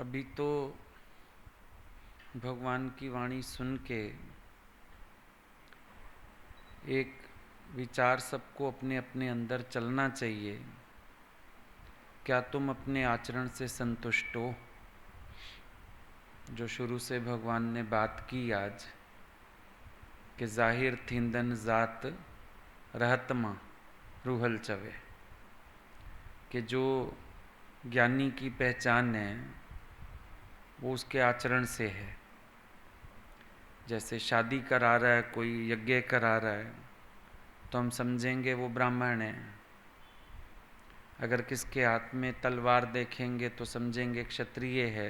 अभी तो भगवान की वाणी सुन के एक विचार सबको अपने अपने अंदर चलना चाहिए। क्या तुम अपने आचरण से संतुष्ट हो? जो शुरू से भगवान ने बात की आज कि जाहिर थींदन जात रहतमा रूहल चवे, कि जो ज्ञानी की पहचान है वो उसके आचरण से है। जैसे शादी करा रहा है, कोई यज्ञ करा रहा है, तो हम समझेंगे वो ब्राह्मण है। अगर किसके हाथ में तलवार देखेंगे तो समझेंगे क्षत्रिय है।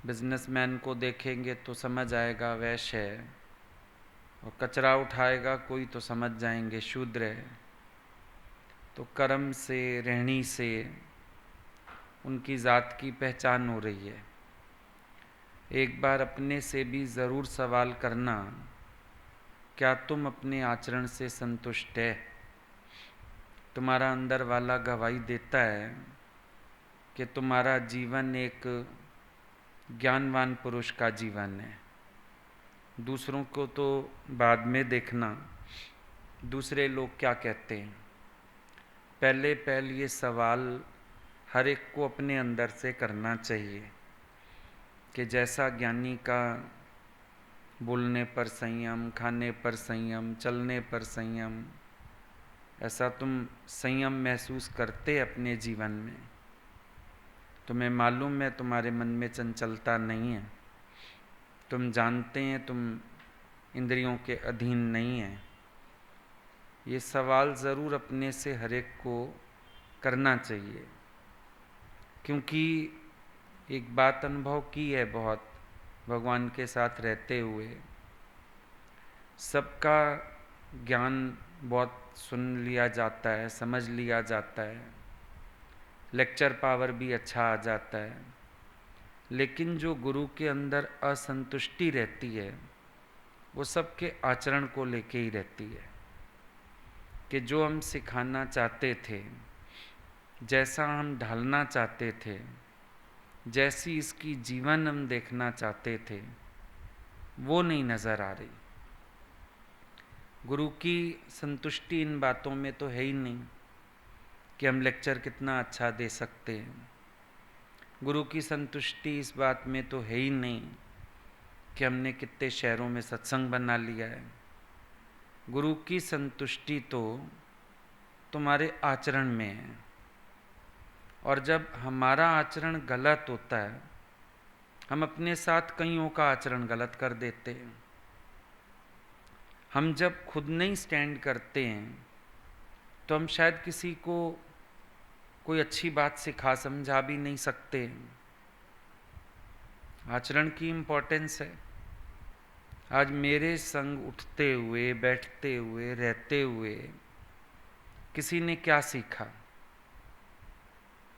बिजनेसमैन को देखेंगे तो समझ आएगा वैश्य है, और कचरा उठाएगा कोई तो समझ जाएंगे शूद्र है। तो कर्म से, रहनी से उनकी जात की पहचान हो रही है। एक बार अपने से भी ज़रूर सवाल करना, क्या तुम अपने आचरण से संतुष्ट है? तुम्हारा अंदर वाला गवाही देता है कि तुम्हारा जीवन एक ज्ञानवान पुरुष का जीवन है। दूसरों को तो बाद में देखना, दूसरे लोग क्या कहते हैं। पहले ये सवाल हर एक को अपने अंदर से करना चाहिए कि जैसा ज्ञानी का बोलने पर संयम, खाने पर संयम, चलने पर संयम, ऐसा तुम संयम महसूस करते अपने जीवन में? तुम्हें मालूम है तुम्हारे मन में चंचलता नहीं है, तुम जानते हैं तुम इंद्रियों के अधीन नहीं है। ये सवाल ज़रूर अपने से हर एक को करना चाहिए, क्योंकि एक बात अनुभव की है बहुत भगवान के साथ रहते हुए। सबका ज्ञान बहुत सुन लिया जाता है, समझ लिया जाता है, लेक्चर पावर भी अच्छा आ जाता है, लेकिन जो गुरु के अंदर असंतुष्टि रहती है वो सबके आचरण को लेके ही रहती है। कि जो हम सिखाना चाहते थे, जैसा हम ढालना चाहते थे, जैसी इसकी जीवन हम देखना चाहते थे, वो नहीं नज़र आ रही। गुरु की संतुष्टि इन बातों में तो है ही नहीं कि हम लेक्चर कितना अच्छा दे सकते हैं। गुरु की संतुष्टि इस बात में तो है ही नहीं कि हमने कितने शहरों में सत्संग बना लिया है। गुरु की संतुष्टि तो तुम्हारे आचरण में है। और जब हमारा आचरण गलत होता है, हम अपने साथ कईयों का आचरण गलत कर देते हैं। हम जब खुद नहीं स्टैंड करते हैं तो हम शायद किसी को कोई अच्छी बात सिखा समझा भी नहीं सकते। आचरण की इम्पोर्टेंस है। आज मेरे संग उठते हुए, बैठते हुए, रहते हुए किसी ने क्या सीखा,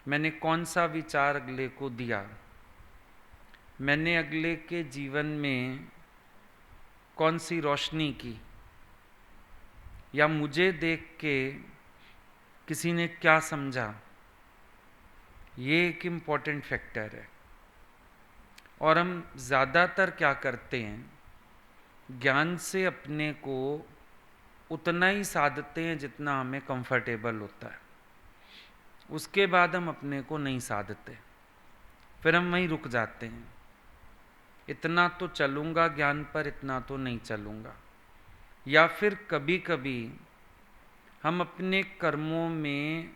मैंने कौन सा विचार अगले को दिया, मैंने अगले के जीवन में कौन सी रोशनी की, या मुझे देख के किसी ने क्या समझा, ये एक इम्पॉर्टेंट फैक्टर है। और हम ज़्यादातर क्या करते हैं, ज्ञान से अपने को उतना ही साधते हैं जितना हमें कंफर्टेबल होता है। उसके बाद हम अपने को नहीं साधते, फिर हम वहीं रुक जाते हैं। इतना तो चलूँगा ज्ञान पर, इतना तो नहीं चलूँगा। या फिर कभी कभी हम अपने कर्मों में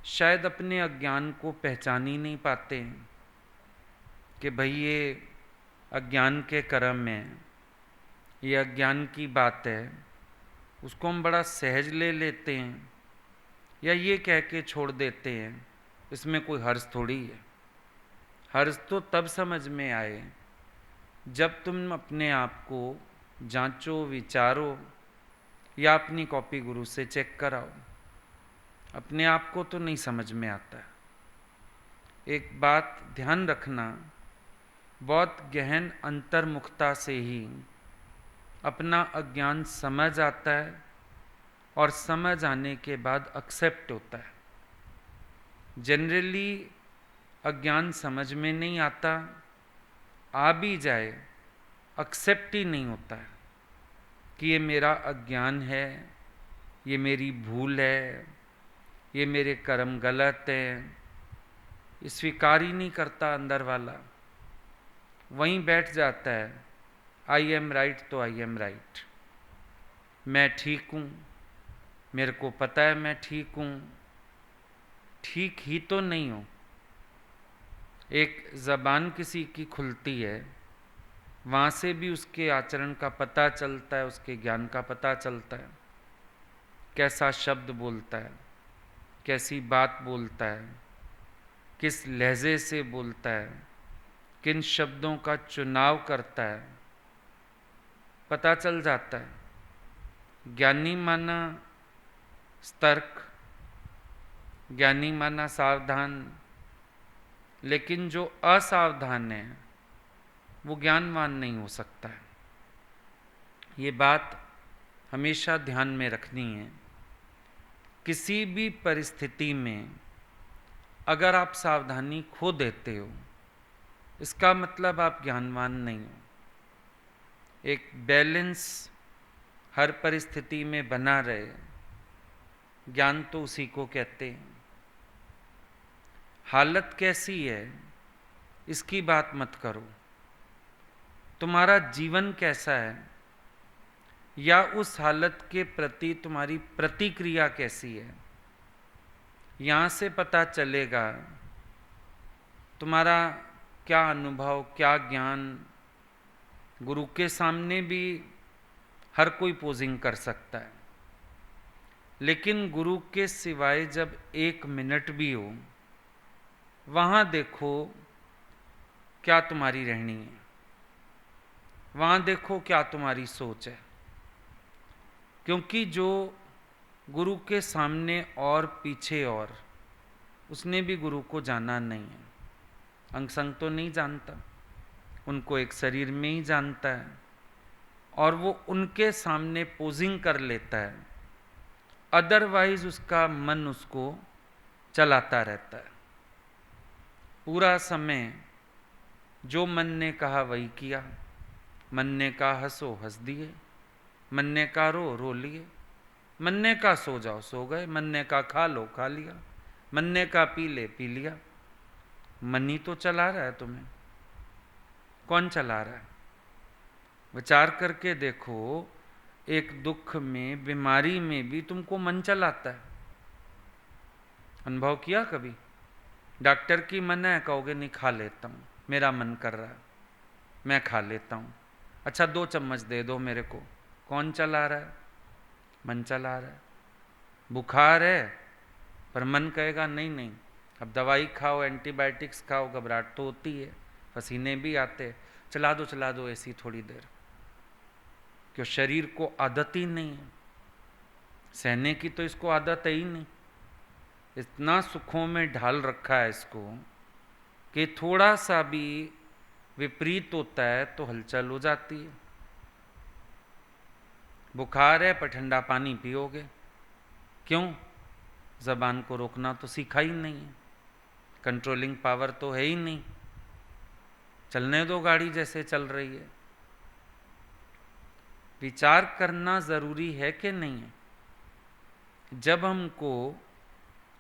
शायद अपने अज्ञान को पहचान ही नहीं पाते हैं कि भाई ये अज्ञान के कर्म है, ये अज्ञान की बात है। उसको हम बड़ा सहज ले लेते हैं, या ये कह के छोड़ देते हैं इसमें कोई हर्ष थोड़ी है। हर्ष तो तब समझ में आए जब तुम अपने आप को जांचो, विचारो, या अपनी कॉपी गुरु से चेक कराओ। अपने आप को तो नहीं समझ में आता। एक बात ध्यान रखना, बहुत गहन अंतर्मुखता से ही अपना अज्ञान समझ आता है, और समझ आने के बाद एक्सेप्ट होता है। जनरली अज्ञान समझ में नहीं आता, आ भी जाए एक्सेप्ट ही नहीं होता है कि ये मेरा अज्ञान है, ये मेरी भूल है, ये मेरे कर्म गलत हैं, ये स्वीकार ही नहीं करता अंदर वाला। वहीं बैठ जाता है, आई एम राइट तो आई एम राइट, मैं ठीक हूँ, मेरे को पता है मैं ठीक हूँ। ठीक ही तो नहीं हो। एक ज़बान किसी की खुलती है, वहाँ से भी उसके आचरण का पता चलता है, उसके ज्ञान का पता चलता है, कैसा शब्द बोलता है, कैसी बात बोलता है, किस लहजे से बोलता है, किन शब्दों का चुनाव करता है, पता चल जाता है। ज्ञानी माना सतर्क, ज्ञानी माना सावधान, लेकिन जो असावधान है वो ज्ञानवान नहीं हो सकता है। ये बात हमेशा ध्यान में रखनी है। किसी भी परिस्थिति में अगर आप सावधानी खो देते हो, इसका मतलब आप ज्ञानवान नहीं हो। एक बैलेंस हर परिस्थिति में बना रहे, ज्ञान तो उसी को कहते हैं। हालत कैसी है इसकी बात मत करो, तुम्हारा जीवन कैसा है या उस हालत के प्रति तुम्हारी प्रतिक्रिया कैसी है, यहाँ से पता चलेगा तुम्हारा क्या अनुभव, क्या ज्ञान। गुरु के सामने भी हर कोई पोजिंग कर सकता है, लेकिन गुरु के सिवाय जब 1 मिनट भी हो, वहाँ देखो क्या तुम्हारी रहनी है, वहाँ देखो क्या तुम्हारी सोच है। क्योंकि जो गुरु के सामने और पीछे और, उसने भी गुरु को जाना नहीं है। अंग संग तो नहीं जानता, उनको एक शरीर में ही जानता है, और वो उनके सामने पोजिंग कर लेता है। अदरवाइज उसका मन उसको चलाता रहता है। पूरा समय जो मन ने कहा वही किया। मन ने कहा हंसो हंस दिए, मन ने कहा रो रो लिए, मन ने कहा सो जाओ सो गए, मन ने कहा खा लो खा लिया, मन ने कहा पी ले पी लिया। मन ही तो चला रहा है तुम्हें। कौन चला रहा है? विचार करके देखो, एक दुख में, बीमारी में भी तुमको मन चलाता है। अनुभव किया कभी? डॉक्टर की मना है, कहोगे नहीं खा लेता हूँ, मेरा मन कर रहा है, मैं खा लेता हूँ। अच्छा 2 चम्मच दे दो मेरे को। कौन चला रहा है? मन चला रहा है। बुखार है पर मन कहेगा नहीं नहीं, अब दवाई खाओ, एंटीबायोटिक्स खाओ, घबराहट तो होती है, पसीने भी आते, चला दो ऐसी थोड़ी देर। क्यों? शरीर को आदत ही नहीं है, सहने की तो इसको आदत है ही नहीं। इतना सुखों में ढाल रखा है इसको कि थोड़ा सा भी विपरीत होता है तो हलचल हो जाती है। बुखार है पर ठंडा पानी पियोगे, क्यों? ज़बान को रोकना तो सीखा ही नहीं है, कंट्रोलिंग पावर तो है ही नहीं। चलने दो गाड़ी जैसे चल रही है। विचार करना ज़रूरी है कि नहीं है? जब हमको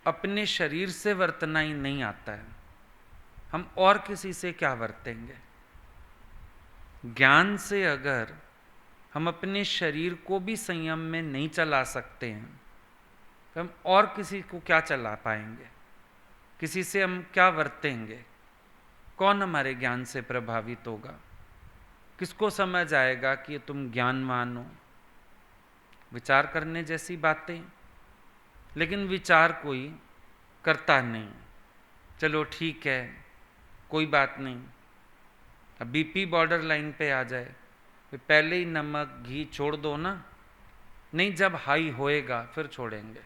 अपने शरीर से वर्तना ही नहीं आता है, हम और किसी से क्या वर्तेंगे? ज्ञान से अगर हम अपने शरीर को भी संयम में नहीं चला सकते हैं, तो हम और किसी को क्या चला पाएंगे? किसी से हम क्या वर्तेंगे? कौन हमारे ज्ञान से प्रभावित होगा? किसको समझ आएगा कि ये तुम ज्ञानवान हो? विचार करने जैसी बातें, लेकिन विचार कोई करता नहीं। चलो ठीक है, कोई बात नहीं, अब बीपी बॉर्डर लाइन पे आ जाए, पहले ही नमक घी छोड़ दो ना। नहीं, जब हाई होएगा फिर छोड़ेंगे।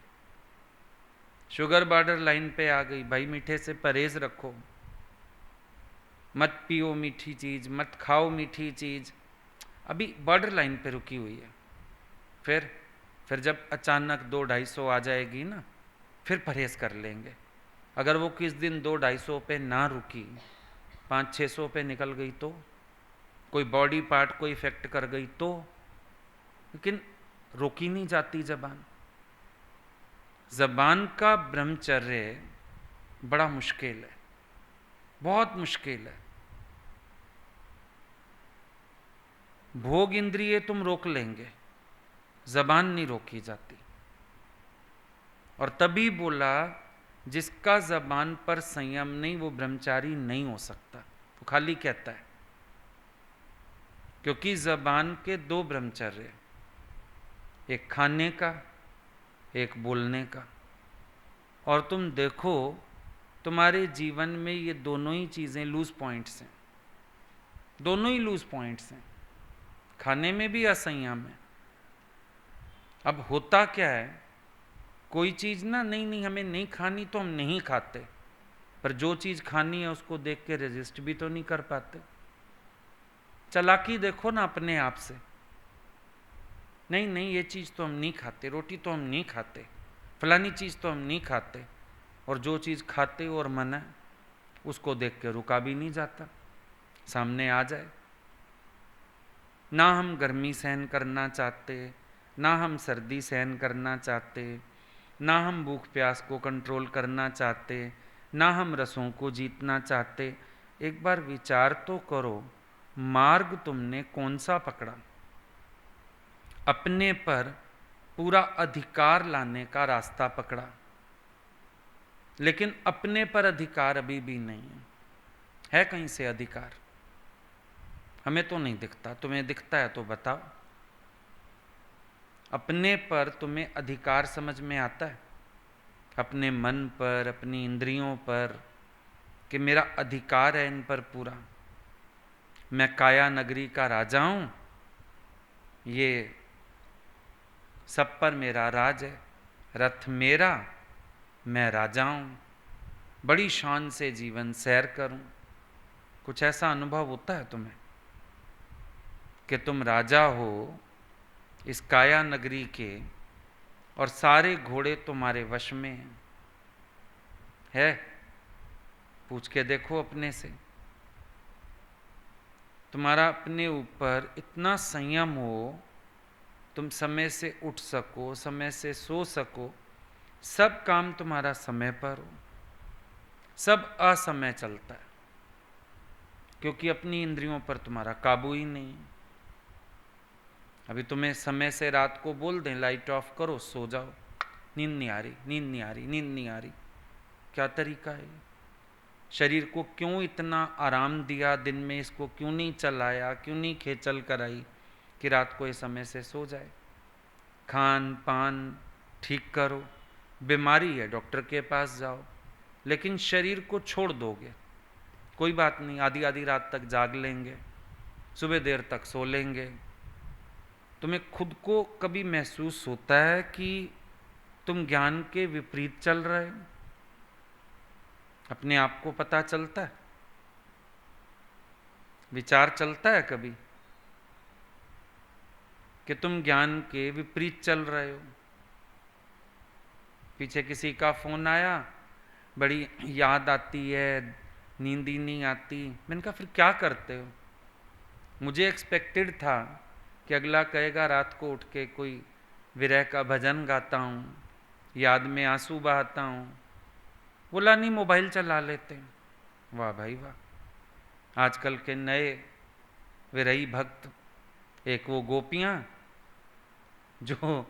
शुगर बॉर्डर लाइन पे आ गई, भाई मीठे से परहेज रखो, मत पियो मीठी चीज़, मत खाओ मीठी चीज़। अभी बॉर्डर लाइन पे रुकी हुई है। फिर जब अचानक 200-250 आ जाएगी ना, फिर परहेज कर लेंगे। अगर वो किस दिन 200-250 पे ना रुकी, 500-600 पे निकल गई तो, कोई बॉडी पार्ट को इफेक्ट कर गई तो, लेकिन रोकी नहीं जाती जबान। जबान का ब्रह्मचर्य बड़ा मुश्किल है, बहुत मुश्किल है। भोग इंद्रिय तुम रोक लेंगे, जबान नहीं रोकी जाती। और तभी बोला जिसका जबान पर संयम नहीं वो ब्रह्मचारी नहीं हो सकता, वो खाली कहता है। क्योंकि जबान के 2 ब्रह्मचर्य, एक खाने का, एक बोलने का। और तुम देखो तुम्हारे जीवन में ये दोनों ही चीजें लूज पॉइंट्स हैं, दोनों ही लूज पॉइंट्स हैं। खाने में भी असंयम है। अब होता क्या है, कोई चीज ना नहीं हमें नहीं खानी तो हम नहीं खाते, पर जो चीज खानी है उसको देख के रेजिस्ट भी तो नहीं कर पाते। चालाकी देखो ना अपने आप से, नहीं ये चीज तो हम नहीं खाते, रोटी तो हम नहीं खाते, फलानी चीज तो हम नहीं खाते, और जो चीज खाते और मना है उसको देख के रुका भी नहीं जाता, सामने आ जाए। ना हम गर्मी सहन करना चाहते, ना हम सर्दी सहन करना चाहते, ना हम भूख प्यास को कंट्रोल करना चाहते, ना हम रसों को जीतना चाहते। एक बार विचार तो करो, मार्ग तुमने कौन सा पकड़ा? अपने पर पूरा अधिकार लाने का रास्ता पकड़ा, लेकिन अपने पर अधिकार अभी भी नहीं है कहीं से अधिकार? हमें तो नहीं दिखता, तुम्हें दिखता है तो बताओ। अपने पर तुम्हें अधिकार समझ में आता है? अपने मन पर, अपनी इंद्रियों पर, कि मेरा अधिकार है इन पर पूरा, मैं काया नगरी का राजा हूं, ये सब पर मेरा राज है, रथ मेरा, मैं राजा हूं, बड़ी शान से जीवन सैर करूं। कुछ ऐसा अनुभव होता है तुम्हें कि तुम राजा हो इस काया नगरी के और सारे घोड़े तुम्हारे वश में हैं? है? पूछ के देखो अपने से। तुम्हारा अपने ऊपर इतना संयम हो, तुम समय से उठ सको, समय से सो सको, सब काम तुम्हारा समय पर हो, सब असमय चलता है, क्योंकि अपनी इंद्रियों पर तुम्हारा काबू ही नहीं। अभी तुम्हें समय से रात को बोल दें लाइट ऑफ करो, सो जाओ, नींद नहीं आ रही, नींद नहीं आ रही, नींद नहीं आ रही, क्या तरीका है? शरीर को क्यों इतना आराम दिया दिन में, इसको क्यों नहीं चलाया, क्यों नहीं खेचल कराई कि रात को ये समय से सो जाए? खान पान ठीक करो, बीमारी है डॉक्टर के पास जाओ, लेकिन शरीर को छोड़ दोगे, कोई बात नहीं, आधी आधी रात तक जाग लेंगे, सुबह देर तक सो लेंगे। तुम्हें खुद को कभी महसूस होता है कि तुम ज्ञान के विपरीत चल रहे हो? अपने आप को पता चलता है? विचार चलता है कभी कि तुम ज्ञान के विपरीत चल रहे हो? पीछे किसी का फोन आया, बड़ी याद आती है, नींद ही नहीं आती। मैंने कहा फिर क्या करते हो? मुझे एक्सपेक्टेड था कि अगला कहेगा रात को उठ के कोई विरह का भजन गाता हूँ, याद में आंसू बहाता हूँ। बोला नहीं, मोबाइल चला लेते हैं। वाह भाई वाह, आजकल के नए विरही भक्त, एक वो गोपियाँ जो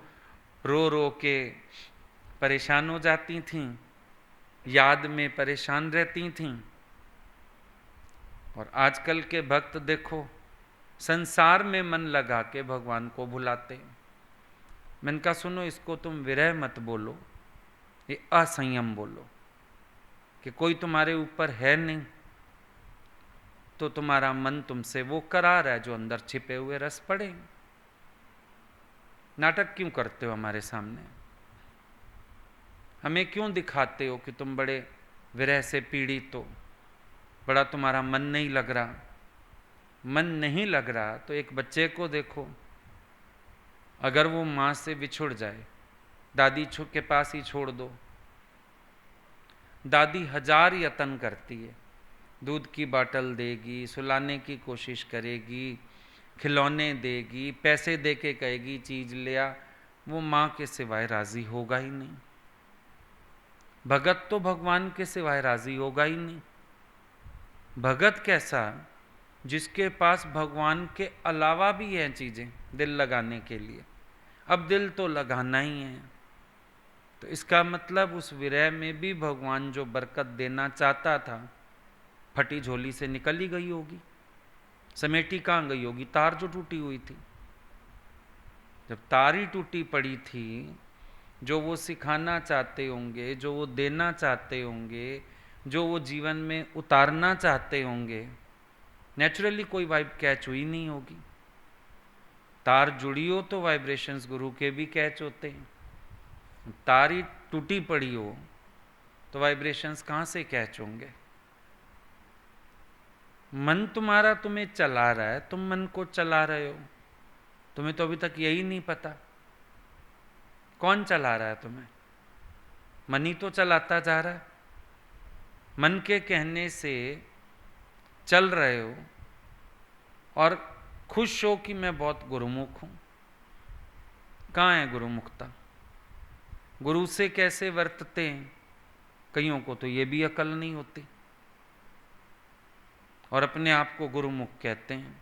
रो रो के परेशान हो जाती थीं, याद में परेशान रहती थीं, और आजकल के भक्त देखो संसार में मन लगा के भगवान को भुलाते। मैंने कहा सुनो, इसको तुम विरह मत बोलो, ये असंयम बोलो, कि कोई तुम्हारे ऊपर है नहीं तो तुम्हारा मन तुमसे वो करा रहा है जो अंदर छिपे हुए रस पड़े। नाटक क्यों करते हो हमारे सामने? हमें क्यों दिखाते हो कि तुम बड़े विरह से पीड़ित हो, बड़ा तुम्हारा मन नहीं लग रहा? मन नहीं लग रहा तो एक बच्चे को देखो, अगर वो माँ से बिछुड़ जाए, दादी के पास ही छोड़ दो, दादी 1000 यत्न करती है, दूध की बाटल देगी, सुलाने की कोशिश करेगी, खिलौने देगी, पैसे दे के कहेगी चीज ले आ, वो माँ के सिवाय राजी होगा ही नहीं। भगत तो भगवान के सिवाय राजी होगा ही नहीं। भगत कैसा? जिसके पास भगवान के अलावा भी हैं चीजें दिल लगाने के लिए। अब दिल तो लगाना ही है, तो इसका मतलब उस विरह में भी भगवान जो बरकत देना चाहता था, फटी झोली से निकल ही गई होगी, समेटी कहाँ गई होगी? तार जो टूटी हुई थी। जब तार ही टूटी पड़ी थी, जो वो सिखाना चाहते होंगे, जो वो देना चाहते होंगे, जो वो जीवन में उतारना चाहते होंगे, नेचुरली कोई वाइब कैच हुई नहीं होगी। तार जुड़ी हो तो वाइब्रेशंस गुरु के भी कैच होते हैं। तार ही टूटी पड़ी हो तो वाइब्रेशंस कहाँ से कैच होंगे? मन तुम्हारा तुम्हें चला रहा है, तुम मन को चला रहे हो। तुम्हें तो अभी तक यही नहीं पता कौन चला रहा है तुम्हें। मन ही तो चलाता जा रहा है। मन के कहने से चल रहे हो और खुश हो कि मैं बहुत गुरुमुख हूं। कहाँ है गुरुमुखता? गुरु से कैसे वर्तते हैं, कईयों को तो ये भी अकल नहीं होती और अपने आप को गुरुमुख कहते हैं।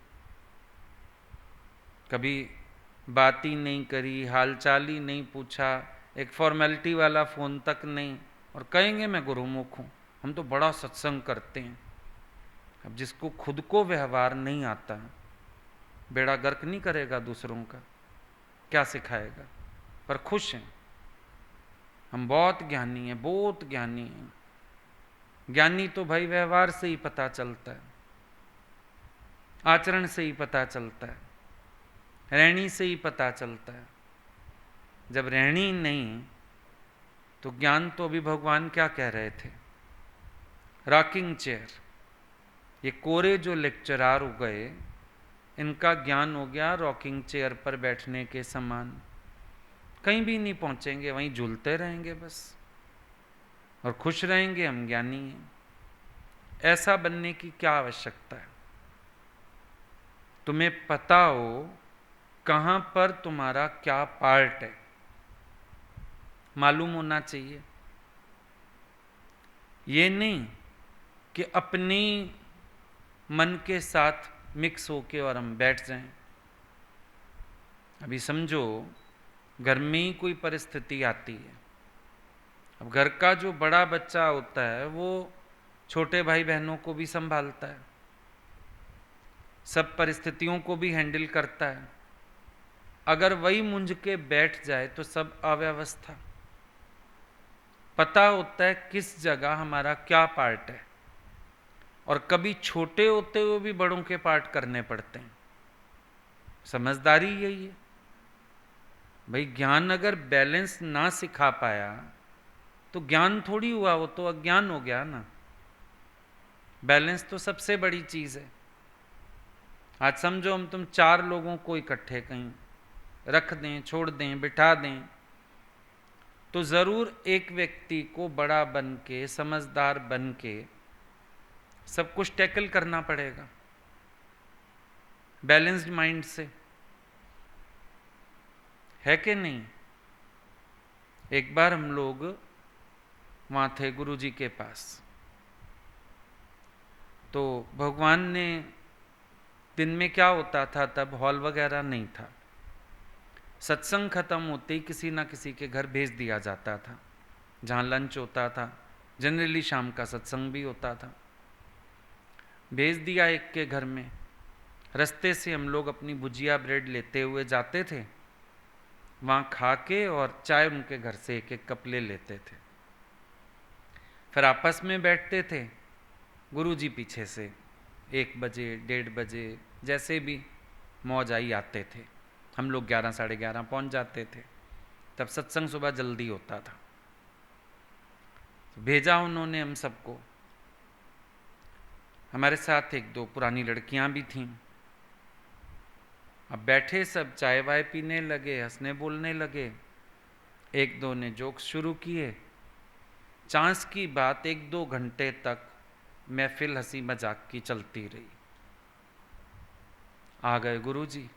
कभी बात ही नहीं करी, हालचाल ही नहीं पूछा, एक फॉर्मेलिटी वाला फ़ोन तक नहीं, और कहेंगे मैं गुरुमुख हूँ, हम तो बड़ा सत्संग करते हैं। अब जिसको खुद को व्यवहार नहीं आता, बेड़ा गर्क नहीं करेगा दूसरों का, क्या सिखाएगा? पर खुश हैं, हम बहुत ज्ञानी हैं, बहुत ज्ञानी हैं। ज्ञानी तो भाई व्यवहार से ही पता चलता है, आचरण से ही पता चलता है, रहनी से ही पता चलता है। जब रहनी नहीं तो ज्ञान तो अभी भगवान क्या कह रहे थे? Rocking chair. ये कोरे जो लेक्चरार हो गए, इनका ज्ञान हो गया रॉकिंग चेयर पर बैठने के समान। कहीं भी नहीं पहुंचेंगे, वहीं झूलते रहेंगे बस, और खुश रहेंगे हम ज्ञानी हैं। ऐसा बनने की क्या आवश्यकता है? तुम्हें पता हो कहां पर तुम्हारा क्या पार्ट है, मालूम होना चाहिए। ये नहीं कि अपनी मन के साथ मिक्स होके और हम बैठ जाएं। अभी समझो घर में ही कोई परिस्थिति आती है, अब घर का जो बड़ा बच्चा होता है वो छोटे भाई बहनों को भी संभालता है, सब परिस्थितियों को भी हैंडल करता है। अगर वही मुंझ के बैठ जाए तो सब अव्यवस्था। पता होता है किस जगह हमारा क्या पार्ट है, और कभी छोटे होते हुए भी बड़ों के पार्ट करने पड़ते हैं। समझदारी यही है भाई। ज्ञान अगर बैलेंस ना सिखा पाया तो ज्ञान थोड़ी हुआ, वो तो अज्ञान हो गया ना। बैलेंस तो सबसे बड़ी चीज है। आज समझो हम तुम 4 लोगों को इकट्ठे कहीं रख दें, छोड़ दें, बिठा दें, तो जरूर एक व्यक्ति को बड़ा बन के, समझदार बन के सब कुछ टैकल करना पड़ेगा बैलेंस्ड माइंड से, है कि नहीं? एक बार हम लोग वहां थे गुरु जी के पास, तो भगवान ने, दिन में क्या होता था तब, हॉल वगैरह नहीं था, सत्संग खत्म होते ही किसी ना किसी के घर भेज दिया जाता था, जहाँ लंच होता था। जनरली शाम का सत्संग भी होता था। भेज दिया एक के घर में। रास्ते से हम लोग अपनी भुजिया ब्रेड लेते हुए जाते थे, वहाँ खा के और चाय उनके घर से एक एक कप ले लेते थे। फिर आपस में बैठते थे, गुरुजी पीछे से 1 बजे 1:30 बजे जैसे भी मौज आई आते थे। हम लोग 11 साढ़े 11 पहुँच जाते थे। तब सत्संग सुबह जल्दी होता था। तो भेजा उन्होंने हम सबको। हमारे साथ 1-2 पुरानी लड़कियां भी थीं। अब बैठे सब चाय वाय पीने लगे, हंसने बोलने लगे। 1-2 ने जोक्स शुरू किए, चांस की बात 1-2 घंटे तक महफिल हंसी मजाक की चलती रही। आ गए गुरुजी,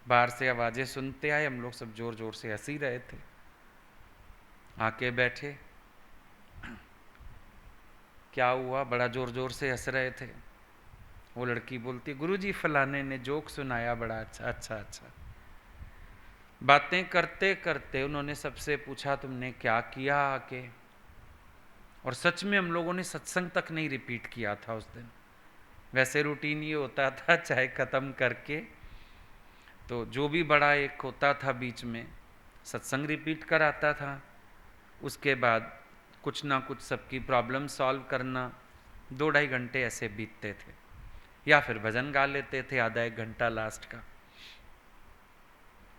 बाहर से आवाज़ें सुनते आए, हम लोग सब जोर जोर से हंस ही रहे थे। आके बैठे, क्या हुआ, बड़ा जोर जोर से हंस रहे थे। वो लड़की बोलती, गुरुजी फलाने ने जोक सुनाया बड़ा अच्छा। अच्छा अच्छा। बातें करते करते उन्होंने सबसे पूछा, तुमने क्या किया आके? और सच में हम लोगों ने सत्संग तक नहीं रिपीट किया था उस दिन। वैसे रूटीन ये होता था, चाय ख़त्म करके तो जो भी बड़ा एक होता था बीच में सत्संग रिपीट कराता था, उसके बाद कुछ ना कुछ सबकी प्रॉब्लम सॉल्व करना, 2-2.5 घंटे ऐसे बीतते थे, या फिर भजन गा लेते थे आधा 1 घंटा लास्ट का।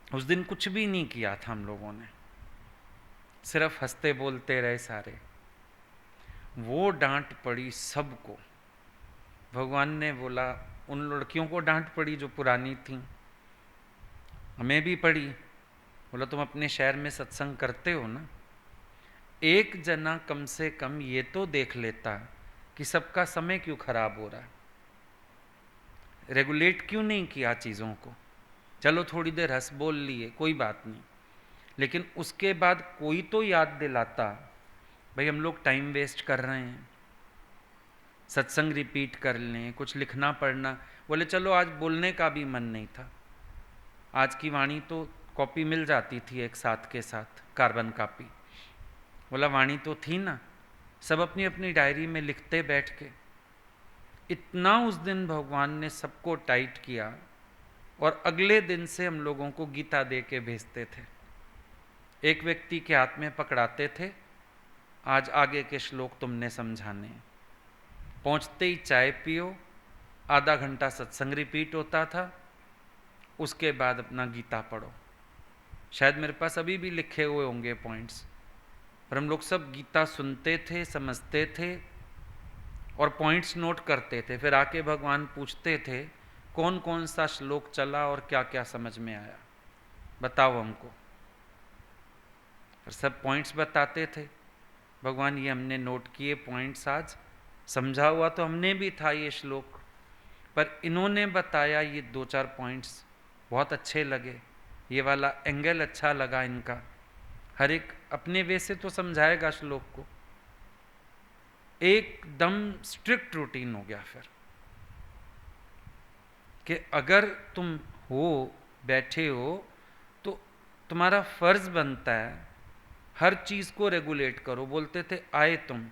उस दिन कुछ भी नहीं किया था हम लोगों ने, सिर्फ हंसते बोलते रहे सारे। वो डांट पड़ी सबको। भगवान ने बोला, उन लड़कियों को डांट पड़ी जो पुरानी थीं, हमें भी पड़ी। बोला, तुम अपने शहर में सत्संग करते हो ना, एक जना कम से कम ये तो देख लेता कि सबका समय क्यों खराब हो रहा है, रेगुलेट क्यों नहीं किया चीज़ों को। चलो थोड़ी देर हंस बोल लिए, कोई बात नहीं, लेकिन उसके बाद कोई तो याद दिलाता, भाई हम लोग टाइम वेस्ट कर रहे हैं, सत्संग रिपीट कर लें, कुछ लिखना पढ़ना। बोले चलो आज बोलने का भी मन नहीं था, आज की वाणी तो कॉपी मिल जाती थी एक साथ के साथ, कार्बन कॉपी। बोला वाणी तो थी ना, सब अपनी अपनी डायरी में लिखते बैठ के। इतना उस दिन भगवान ने सबको टाइट किया, और अगले दिन से हम लोगों को गीता दे के भेजते थे। एक व्यक्ति के हाथ में पकड़ाते थे, आज आगे के श्लोक तुमने समझाने। पहुंचते ही चाय पियो, आधा घंटा सत्संग रिपीट होता था, उसके बाद अपना गीता पढ़ो। शायद मेरे पास अभी भी लिखे हुए होंगे पॉइंट्स, पर हम लोग सब गीता सुनते थे, समझते थे और पॉइंट्स नोट करते थे। फिर आके भगवान पूछते थे कौन कौन सा श्लोक चला और क्या क्या समझ में आया, बताओ हमको। और सब पॉइंट्स बताते थे। भगवान ये हमने नोट किए पॉइंट्स, आज समझा हुआ तो हमने भी था ये श्लोक, पर इन्होंने बताया ये 2-4 पॉइंट्स बहुत अच्छे लगे, ये वाला एंगल अच्छा लगा इनका। हर एक अपने वे से तो समझाएगा श्लोक को। एकदम स्ट्रिक्ट रूटीन हो गया फिर कि अगर तुम हो बैठे हो तो तुम्हारा फर्ज बनता है हर चीज़ को रेगुलेट करो। बोलते थे आए तुम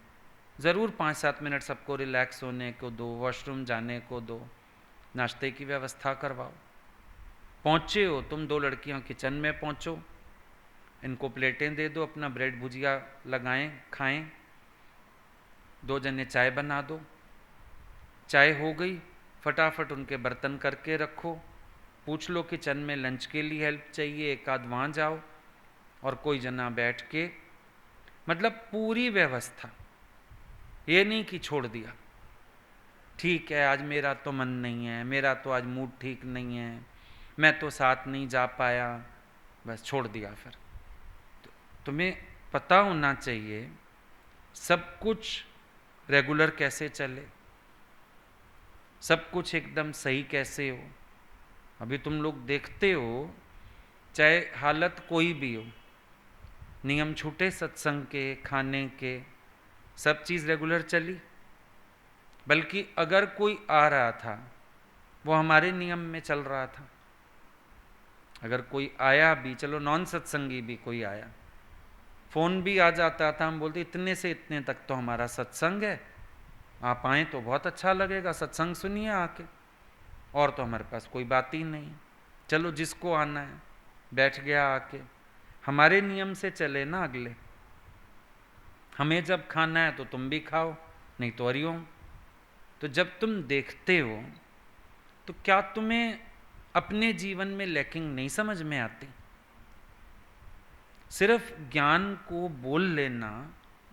ज़रूर 5-7 मिनट सबको रिलैक्स होने को दो, वॉशरूम जाने को दो, नाश्ते की व्यवस्था करवाओ। पहुँचे हो तुम, 2 लड़कियाँ किचन में पहुँचो, इनको प्लेटें दे दो, अपना ब्रेड भुजिया लगाएं खाएं, 2 जने चाय बना दो, चाय हो गई फटाफट उनके बर्तन करके रखो, पूछ लो किचन में लंच के लिए हेल्प चाहिए, एक आध वहाँ जाओ, और कोई जना बैठ के, मतलब पूरी व्यवस्था। ये नहीं कि छोड़ दिया, ठीक है आज मेरा तो मन नहीं है, मेरा तो आज मूड ठीक नहीं है, मैं तो साथ नहीं जा पाया, बस छोड़ दिया। फिर तो तुम्हें पता होना चाहिए सब कुछ रेगुलर कैसे चले, सब कुछ एकदम सही कैसे हो। अभी तुम लोग देखते हो, चाहे हालत कोई भी हो, नियम छूटे सत्संग के, खाने के, सब चीज़ रेगुलर चली। बल्कि अगर कोई आ रहा था वो हमारे नियम में चल रहा था। अगर कोई आया भी, चलो नॉन सत्संगी भी कोई आया, फ़ोन भी आ जाता था, हम बोलते इतने से इतने तक तो हमारा सत्संग है, आप आएँ तो बहुत अच्छा लगेगा, सत्संग सुनिए आके, और तो हमारे पास कोई बात ही नहीं। चलो जिसको आना है बैठ गया आके, हमारे नियम से चले ना अगले। हमें जब खाना है तो तुम भी खाओ, नहीं तो हरिओम। तो जब तुम देखते हो तो क्या तुम्हें अपने जीवन में लैकिंग नहीं समझ में आती? सिर्फ ज्ञान को बोल लेना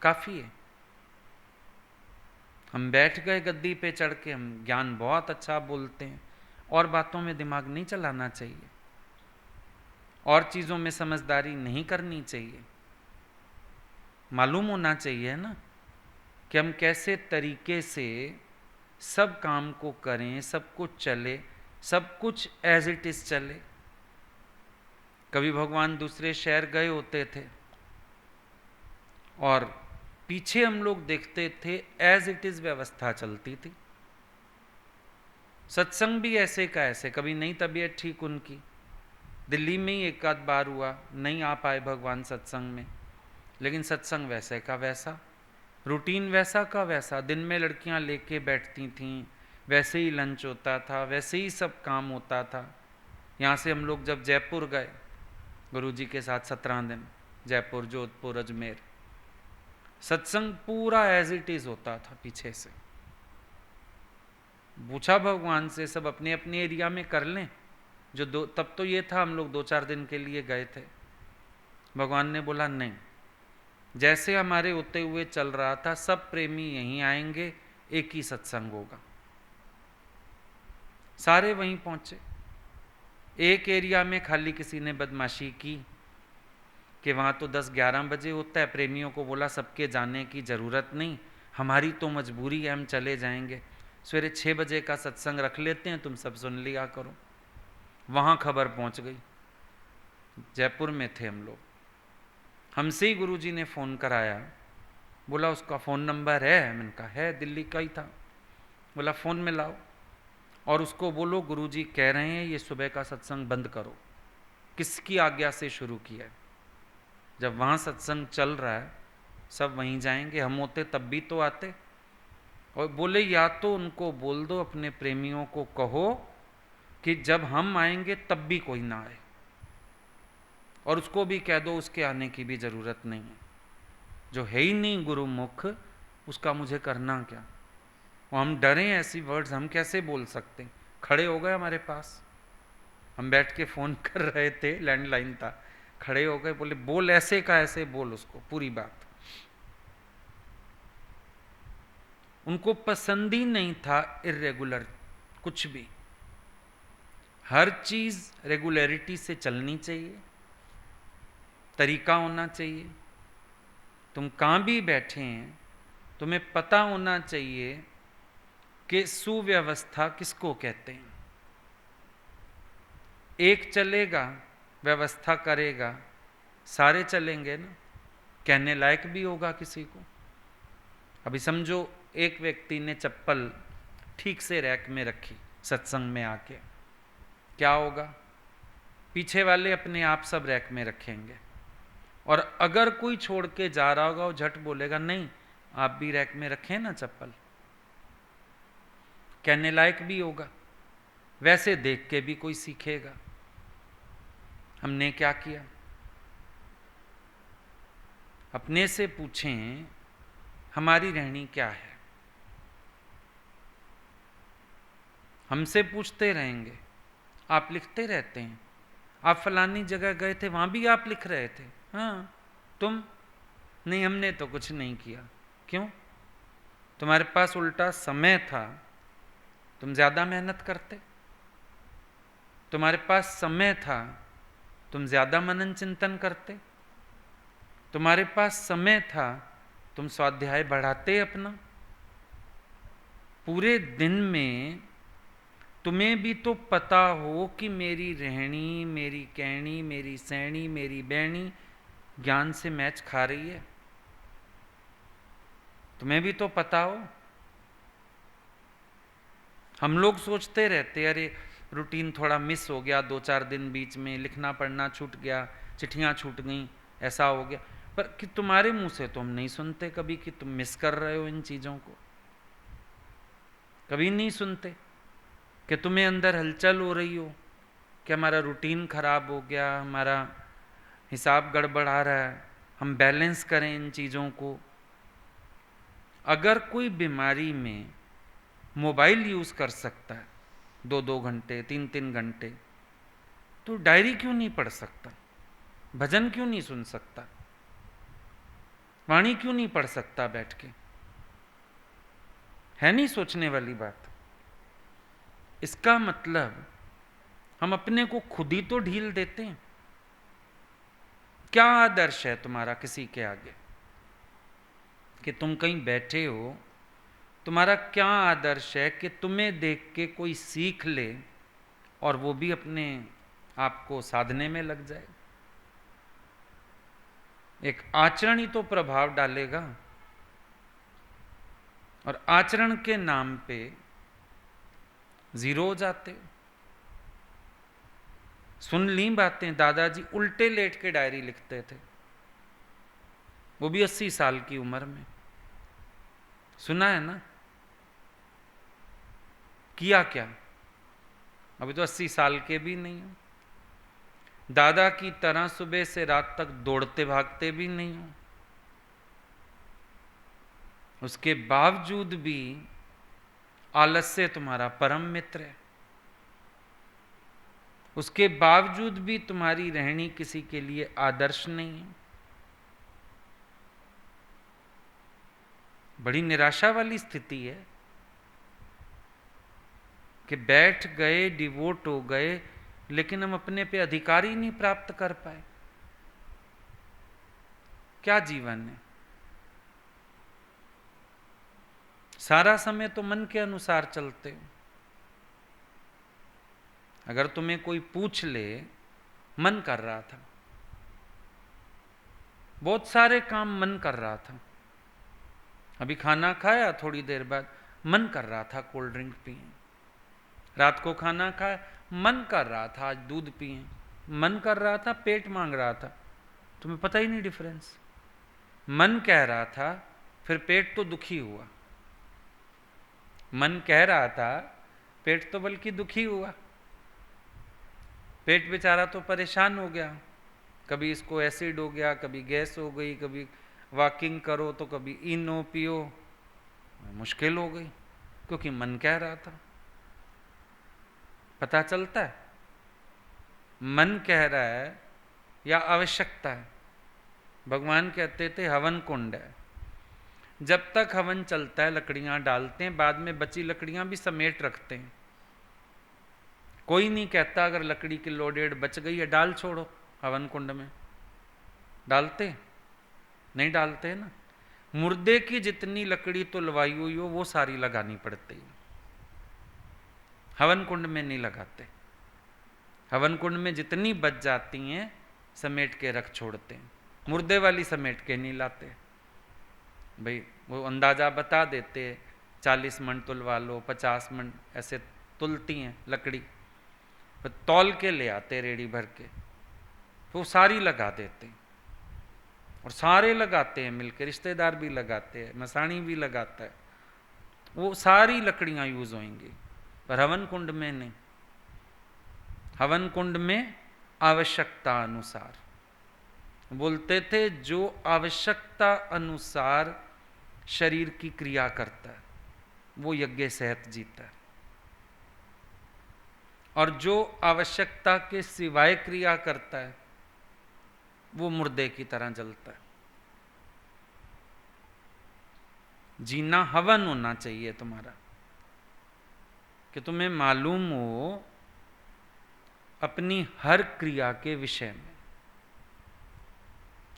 काफ़ी है। हम बैठ गए गद्दी पे चढ़ के, हम ज्ञान बहुत अच्छा बोलते हैं, और बातों में दिमाग नहीं चलाना चाहिए, और चीज़ों में समझदारी नहीं करनी चाहिए। मालूम होना चाहिए ना कि हम कैसे तरीके से सब काम को करें, सब कुछ चले, सब कुछ एज इट इज चले। कभी भगवान दूसरे शहर गए होते थे और पीछे हम लोग देखते थे एज इट इज व्यवस्था चलती थी। सत्संग भी ऐसे का ऐसे, कभी नहीं तबीयत ठीक उनकी, दिल्ली में ही एक आध बार हुआ, नहीं आ पाए भगवान सत्संग में, लेकिन सत्संग वैसे का वैसा, रूटीन वैसा का वैसा। दिन में लड़कियां लेके बैठती थीं, वैसे ही लंच होता था, वैसे ही सब काम होता था। यहाँ से हम लोग जब जयपुर गए गुरुजी के साथ 17 दिन, जयपुर, जोधपुर, अजमेर, सत्संग पूरा एज इट इज होता था पीछे से। पूछा भगवान से, सब अपने अपने एरिया में कर लें, जो दो, तब तो ये था हम लोग 2-4 दिन के लिए गए थे। भगवान ने बोला नहीं, जैसे हमारे होते हुए चल रहा था, सब प्रेमी यहीं आएंगे, एक ही सत्संग होगा। सारे वहीं पहुंचे। एक एरिया में खाली किसी ने बदमाशी की कि वहाँ तो 10-11 बजे होता है, प्रेमियों को बोला सबके जाने की ज़रूरत नहीं, हमारी तो मजबूरी है, हम चले जाएंगे, सवेरे 6 बजे का सत्संग रख लेते हैं, तुम सब सुन लिया करो। वहाँ खबर पहुँच गई, जयपुर में थे हम लोग, हमसे ही गुरुजी ने फ़ोन कराया, बोला उसका फ़ोन नंबर है? मैंने कहा है, दिल्ली का ही था। बोला फ़ोन में लाओ और उसको बोलो गुरुजी कह रहे हैं ये सुबह का सत्संग बंद करो। किसकी आज्ञा से शुरू किया है? जब वहाँ सत्संग चल रहा है, सब वहीं जाएंगे, हम होते तब भी तो आते। और बोले या तो उनको बोल दो, अपने प्रेमियों को कहो कि जब हम आएंगे तब भी कोई ना आए, और उसको भी कह दो उसके आने की भी ज़रूरत नहीं है, जो है ही नहीं गुरुमुख, उसका मुझे करना क्या। और हम डरे ऐसी वर्ड्स हम कैसे बोल सकते हैं। खड़े हो गए हमारे पास, हम बैठ के फ़ोन कर रहे थे, लैंडलाइन था, खड़े हो गए, बोले बोल ऐसे का ऐसे बोल उसको पूरी बात। उनको पसंद ही नहीं था इर्रेगुलर कुछ भी, हर चीज़ रेगुलरिटी से चलनी चाहिए, तरीका होना चाहिए। तुम कहाँ भी बैठे हैं, तुम्हें पता होना चाहिए कि सुव्यवस्था किसको कहते हैं। एक चलेगा, व्यवस्था करेगा, सारे चलेंगे ना, कहने लायक भी होगा किसी को। अभी समझो एक व्यक्ति ने चप्पल ठीक से रैक में रखी सत्संग में आके, क्या होगा? पीछे वाले अपने आप सब रैक में रखेंगे, और अगर कोई छोड़ के जा रहा होगा वो झट बोलेगा नहीं आप भी रैक में रखें ना चप्पल, कहने लायक भी होगा। वैसे देख के भी कोई सीखेगा। हमने क्या किया? अपने से पूछें हमारी रहनी क्या है। हमसे पूछते रहेंगे, आप लिखते रहते हैं, आप फलानी जगह गए थे वहाँ भी आप लिख रहे थे, हाँ तुम नहीं, हमने तो कुछ नहीं किया। क्यों? तुम्हारे पास उल्टा समय था, तुम ज़्यादा मेहनत करते। तुम्हारे पास समय था, तुम ज़्यादा मनन चिंतन करते। तुम्हारे पास समय था, तुम स्वाध्याय बढ़ाते अपना। पूरे दिन में तुम्हें भी तो पता हो कि मेरी रहनी, मेरी कहनी, मेरी सहनी, मेरी बहनी ज्ञान से मैच खा रही है, तुम्हें भी तो पता हो। हम लोग सोचते रहते अरे रूटीन थोड़ा मिस हो गया, 2-4 दिन बीच में लिखना पढ़ना छूट गया, चिट्ठियाँ छूट गईं, ऐसा हो गया। पर कि तुम्हारे मुंह से तो हम नहीं सुनते कभी कि तुम मिस कर रहे हो इन चीज़ों को, कभी नहीं सुनते कि तुम्हें अंदर हलचल हो रही हो कि हमारा रूटीन खराब हो गया, हमारा हिसाब गड़बड़ा रहा है, हम बैलेंस करें इन चीज़ों को। अगर कोई बीमारी में मोबाइल यूज़ कर सकता है 2-2 घंटे, 3-3 घंटे, तो डायरी क्यों नहीं पढ़ सकता? भजन क्यों नहीं सुन सकता? वाणी क्यों नहीं पढ़ सकता बैठ के? है नहीं सोचने वाली बात। इसका मतलब हम अपने को खुद ही तो ढील देते हैं। क्या आदर्श है तुम्हारा किसी के आगे? कि तुम कहीं बैठे हो, तुम्हारा क्या आदर्श है कि तुम्हें देख के कोई सीख ले और वो भी अपने आप को साधने में लग जाए। एक आचरण ही तो प्रभाव डालेगा, और आचरण के नाम पे जीरो हो जाते। सुन ली बातें, दादाजी उल्टे लेट के डायरी लिखते थे, वो भी 80 साल की उम्र में। सुना है ना? किया क्या? अभी तो 80 साल के भी नहीं हो। दादा की तरह सुबह से रात तक दौड़ते भागते भी नहीं हो। उसके बावजूद भी आलस्य तुम्हारा परम मित्र है। उसके बावजूद भी तुम्हारी रहनी किसी के लिए आदर्श नहीं है। बड़ी निराशा वाली स्थिति है कि बैठ गए, डिवोट हो गए, लेकिन हम अपने पे अधिकार ही नहीं प्राप्त कर पाए। क्या जीवन है? सारा समय तो मन के अनुसार चलते हो। अगर तुम्हें कोई पूछ ले, मन कर रहा था, बहुत सारे काम मन कर रहा था, अभी खाना खाया, थोड़ी देर बाद मन कर रहा था कोल्ड ड्रिंक पिए, रात को खाना खाया, मन कर रहा था आज दूध पिए, मन कर रहा था, पेट मांग रहा था, तुम्हें पता ही नहीं डिफरेंस। मन कह रहा था, फिर पेट तो दुखी हुआ। मन कह रहा था, पेट तो बल्कि दुखी हुआ। पेट बेचारा तो परेशान हो गया, कभी इसको एसिड हो गया, कभी गैस हो गई, कभी वॉकिंग करो तो कभी इनो पियो, मुश्किल हो गई, क्योंकि मन कह रहा था। पता चलता है मन कह रहा है या आवश्यकता है। भगवान कहते थे हवन कुंड है, जब तक हवन चलता है लकड़ियां डालते हैं, बाद में बची लकड़ियां भी समेट रखते हैं। कोई नहीं कहता अगर लकड़ी की लोडेड बच गई है डाल छोड़ो हवन कुंड में। डालते नहीं? डालते ना। मुर्दे की जितनी लकड़ी तो लवाई हुई हो वो सारी लगानी पड़ती है, हवन कुंड में नहीं लगाते। हवन कुंड में जितनी बच जाती हैं समेट के रख छोड़ते हैं, मुर्दे वाली समेट के नहीं लाते। भाई वो अंदाजा बता देते, 40 मन तुलवा लो, 50 मन, ऐसे तुलती हैं लकड़ी, फिर तौल के ले आते रेडी भर के, तो वो सारी लगा देते हैं। और सारे लगाते हैं मिलकर, रिश्तेदार भी लगाते हैं, मसाणी भी लगाता है, वो सारी लकड़ियां यूज होंगी। पर हवन कुंड में नहीं। हवन कुंड में आवश्यकता अनुसार, बोलते थे जो आवश्यकता अनुसार शरीर की क्रिया करता है वो यज्ञ सहत जीता है, और जो आवश्यकता के सिवाय क्रिया करता है वो मुर्दे की तरह जलता है। जीना हवन होना चाहिए तुम्हारा, कि तुम्हें मालूम हो अपनी हर क्रिया के विषय में।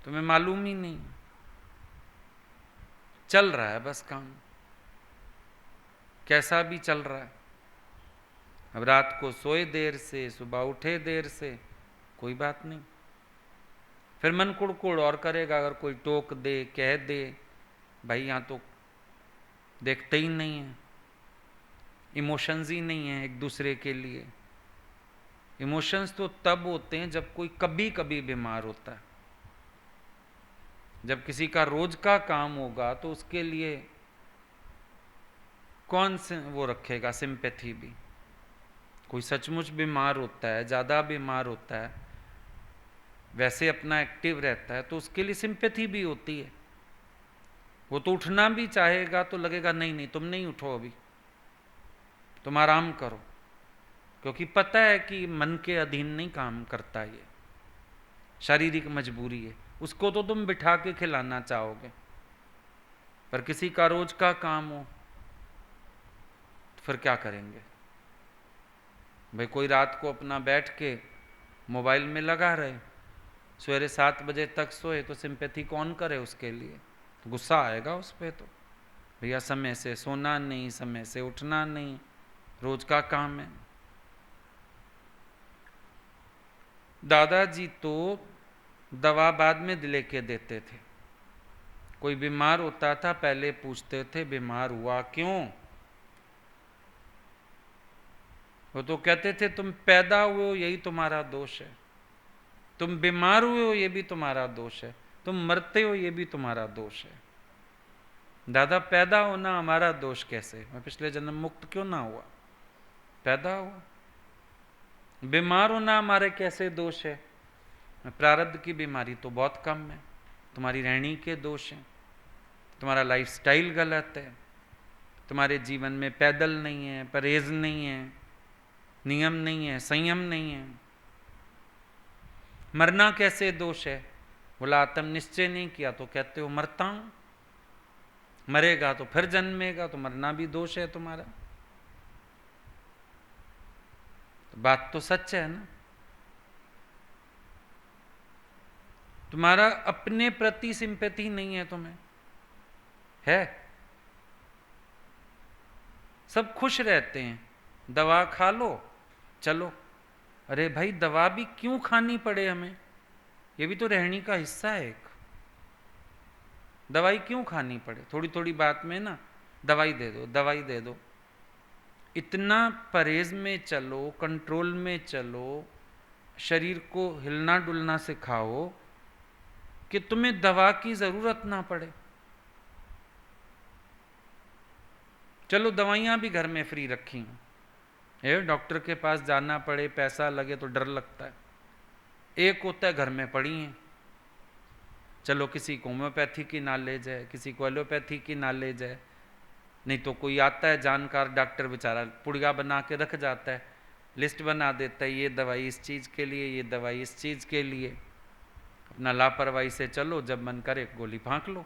तुम्हें मालूम ही नहीं, चल रहा है बस काम, कैसा भी चल रहा है। अब रात को सोए देर से, सुबह उठे देर से, कोई बात नहीं, फिर मन कुड़कुड़ और करेगा अगर कोई टोक दे, कह दे, भाई यहाँ तो देखते ही नहीं है, इमोशंस ही नहीं है एक दूसरे के लिए। इमोशंस तो तब होते हैं जब कोई कभी कभी बीमार होता है। जब किसी का रोज का काम होगा तो उसके लिए कौन से वो रखेगा सिंपैथी भी। कोई सचमुच बीमार होता है, ज़्यादा बीमार होता है, वैसे अपना एक्टिव रहता है, तो उसके लिए सिंपैथी भी होती है। वो तो उठना भी चाहेगा तो लगेगा नहीं नहीं तुम नहीं उठो, अभी तुम आराम करो, क्योंकि पता है कि मन के अधीन नहीं काम करता, ये शारीरिक मजबूरी है। उसको तो तुम बिठा के खिलाना चाहोगे, पर किसी का रोज का काम हो तो फिर क्या करेंगे? भाई कोई रात को अपना बैठ के मोबाइल में लगा रहे, सवेरे 7 बजे तक सोए, तो सिंपैथी कौन करे उसके लिए? तो गुस्सा आएगा उस पर। तो भैया समय से सोना नहीं, समय से उठना नहीं, रोज का काम है। दादाजी तो दवा बाद में लेके देते थे। कोई बीमार होता था पहले पूछते थे बीमार हुआ क्यों। वो तो कहते थे तुम पैदा हुए हो यही तुम्हारा दोष है, तुम बीमार हुए हो ये भी तुम्हारा दोष है, तुम मरते हो ये भी तुम्हारा दोष है। दादा पैदा होना हमारा दोष कैसे, मैं पिछले जन्म मुक्त क्यों ना हुआ, पैदा हुआ। बीमार होना हमारे कैसे दोष है, प्रारब्ध की बीमारी तो बहुत कम है, तुम्हारी रहनी के दोष हैं, तुम्हारा लाइफस्टाइल गलत है, तुम्हारे जीवन में पैदल नहीं है, परहेज नहीं है, नियम नहीं है, संयम नहीं है। मरना कैसे दोष है, बोला आत्म निश्चय नहीं किया तो कहते हो मरता हूं, मरेगा तो फिर जन्मेगा, तो मरना भी दोष है तुम्हारा। तो बात तो सच है ना। तुम्हारा अपने प्रति सिंपैथी नहीं है, तुम्हें है। सब खुश रहते हैं, दवा खा लो चलो। अरे भाई दवा भी क्यों खानी पड़े हमें, ये भी तो रहनी का हिस्सा है एक। दवाई क्यों खानी पड़े, थोड़ी थोड़ी बात में ना दवाई दे दो, दवाई दे दो। इतना परहेज में चलो, कंट्रोल में चलो, शरीर को हिलना डुलना सिखाओ कि तुम्हें दवा की जरूरत ना पड़े। चलो दवाइयां भी घर में फ्री रखी हैं, डॉक्टर के पास जाना पड़े, पैसा लगे तो डर लगता है। एक होता है घर में पड़ी हैं, चलो किसी को होम्योपैथी की नॉलेज है, किसी को एलोपैथी की नॉलेज है, नहीं तो कोई आता है जानकार डॉक्टर बेचारा पुड़िया बना के रख जाता है, लिस्ट बना देता है, ये दवाई इस चीज़ के लिए, ये दवाई इस चीज़ के लिए। अपना लापरवाही से चलो, जब मन करे गोली फाँक लो,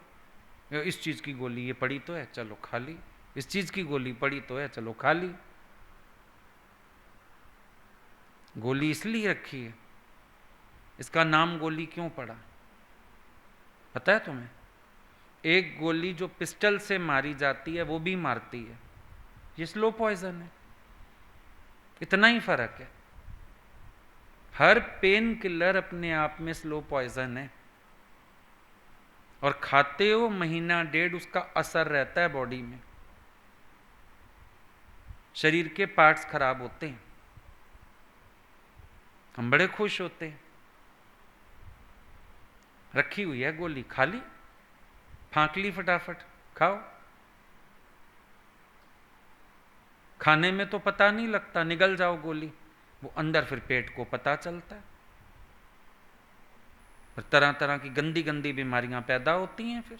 इस चीज़ की गोली ये पड़ी तो है चलो खा ली, इस चीज़ की गोली पड़ी तो है चलो खा ली। गोली इसलिए रखी है, इसका नाम गोली क्यों पड़ा पता है तुम्हें? एक गोली जो पिस्टल से मारी जाती है वो भी मारती है, ये स्लो पॉइजन है, इतना ही फर्क है। हर पेन किलर अपने आप में स्लो पॉइजन है, और खाते हो महीना डेढ़ उसका असर रहता है बॉडी में, शरीर के पार्ट्स खराब होते हैं, हम बड़े खुश होते हैं। रखी हुई है गोली, खा ली, फांक ली, फटाफट खाओ। खाने में तो पता नहीं लगता, निगल जाओ गोली, वो अंदर फिर पेट को पता चलता है, फिर तरह तरह की गंदी गंदी बीमारियां पैदा होती हैं। फिर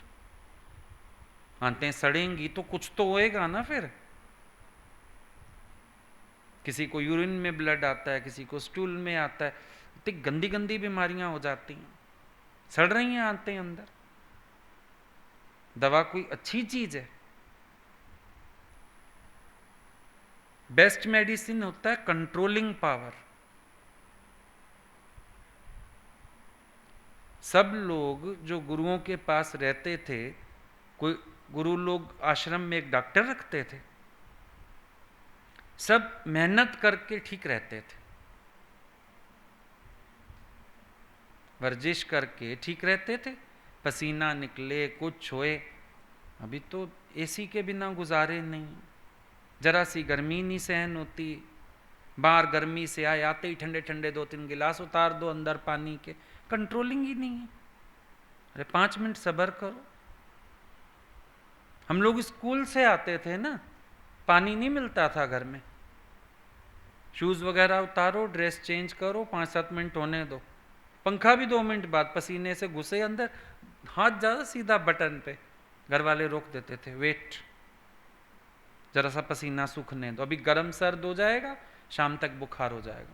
आंतें सड़ेंगी तो कुछ तो होएगा ना। फिर किसी को यूरिन में ब्लड आता है, किसी को स्टूल में आता है, इतनी गंदी गंदी बीमारियां हो जाती हैं, सड़ रही हैं आंतें अंदर। दवा कोई अच्छी चीज है? बेस्ट मेडिसिन होता है कंट्रोलिंग पावर। सब लोग जो गुरुओं के पास रहते थे, कोई गुरु लोग आश्रम में एक डॉक्टर रखते थे, सब मेहनत करके ठीक रहते थे, वर्जिश करके ठीक रहते थे, पसीना निकले कुछ होए। अभी तो एसी के बिना गुजारे नहीं, जरा सी गर्मी नहीं सहन होती, बाहर गर्मी से आए आते ही ठंडे ठंडे 2-3 गिलास उतार दो अंदर पानी के, कंट्रोलिंग ही नहीं है। अरे 5 मिनट सब्र करो। हम लोग स्कूल से आते थे ना, पानी नहीं मिलता था घर में, शूज वगैरह उतारो, ड्रेस चेंज करो, 5-7 मिनट होने दो, पंखा भी 2 मिनट बाद पसीने से घुसे अंदर, हाथ ज्यादा सीधा बटन पे, घर वाले रोक देते थे, वेट जरा सा पसीना सूखने दो, अभी गर्म सर्द हो जाएगा, शाम तक बुखार हो जाएगा।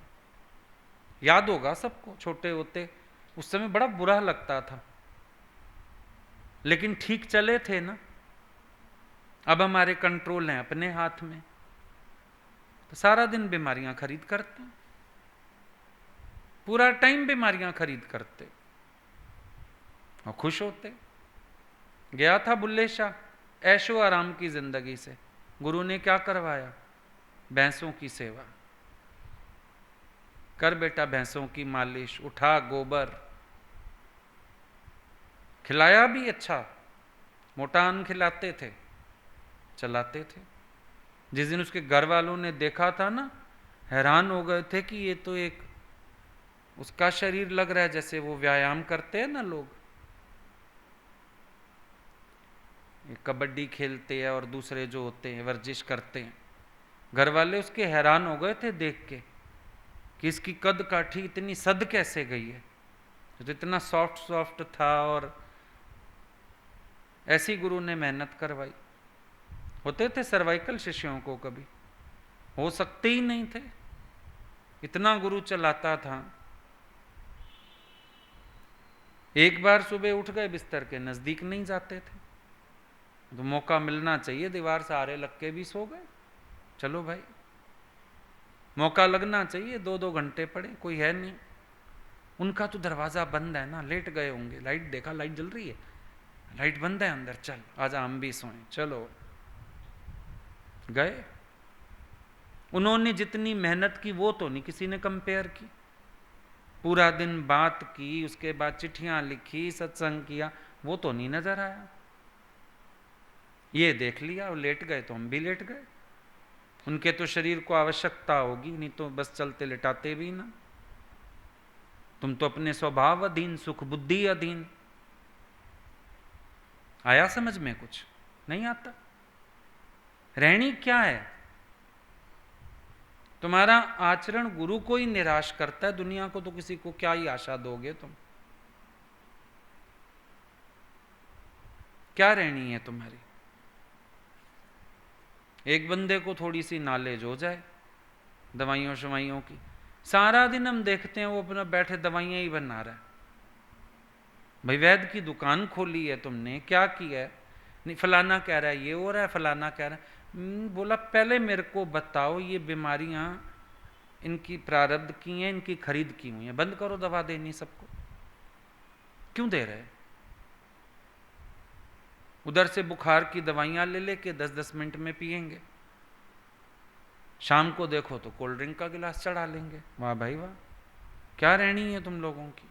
याद होगा सबको, छोटे होते उस समय बड़ा बुरा लगता था, लेकिन ठीक चले थे ना। अब हमारे कंट्रोल हैं अपने हाथ में, तो सारा दिन बीमारियां खरीद करते हैं, पूरा टाइम बीमारियां खरीद करते और खुश होते। गया था बुल्ले शाह ऐशो आराम की जिंदगी से, गुरु ने क्या करवाया? भैंसों की सेवा। कर बेटा भैंसों की मालिश, उठा गोबर, खिलाया भी अच्छा, मोटा अन्न खिलाते थे, चलाते थे। जिस दिन उसके घर वालों ने देखा था ना, हैरान हो गए थे कि ये तो एक उसका शरीर लग रहा है जैसे वो व्यायाम करते हैं ना लोग, कबड्डी खेलते हैं और दूसरे जो होते हैं वर्जिश करते हैं। घर वाले उसके हैरान हो गए थे देख के कि इसकी कद काठी इतनी सद कैसे गई है, तो इतना सॉफ्ट सॉफ्ट था। और ऐसी गुरु ने मेहनत करवाई। होते थे सर्वाइकल शिष्यों को, कभी हो सकते ही नहीं थे, इतना गुरु चलाता था। एक बार सुबह उठ गए, बिस्तर के नजदीक नहीं जाते थे, तो मौका मिलना चाहिए, दीवार सहारे लग के भी सो गए। चलो भाई, मौका लगना चाहिए, 2-2 घंटे पड़े, कोई है नहीं। उनका तो दरवाजा बंद है ना, लेट गए होंगे, लाइट देखा लाइट जल रही है, लाइट बंद है अंदर, चल आजा हम भी सोएं, चलो गए। उन्होंने जितनी मेहनत की वो तो नहीं किसी ने कंपेयर की। पूरा दिन बात की, उसके बाद चिट्ठियां लिखी, सत्संग किया, वो तो नहीं नजर आया। ये देख लिया और लेट गए तो हम भी लेट गए। उनके तो शरीर को आवश्यकता होगी, नहीं तो बस चलते लेटाते भी ना। तुम तो अपने स्वभाव अधीन, सुख बुद्धि अधीन। आया समझ में? कुछ नहीं आता। रहनी क्या है? तुम्हारा आचरण गुरु को ही निराश करता है, दुनिया को तो किसी को क्या ही आशा दोगे तुम? क्या रहनी है तुम्हारी? एक बंदे को थोड़ी सी नॉलेज हो जाए दवाइयों शवाइयों की, सारा दिन हम देखते हैं वो अपना बैठे दवाइयां ही बना रहा है। भाई वैद्य की दुकान खोली है तुमने, क्या किया है? नहीं फलाना कह रहा है ये हो रहा है, फलाना कह रहा है। बोला पहले मेरे को बताओ ये बीमारियां इनकी प्रारब्ध की हैं, इनकी खरीद की हुई हैं, बंद करो दवा देनी सबको। क्यों दे रहे? उधर से बुखार की दवाइयां ले लेके 10-10 मिनट में पिएंगे, शाम को देखो तो कोल्ड ड्रिंक का गिलास चढ़ा लेंगे। वाह भाई वाह, क्या रहनी है तुम लोगों की?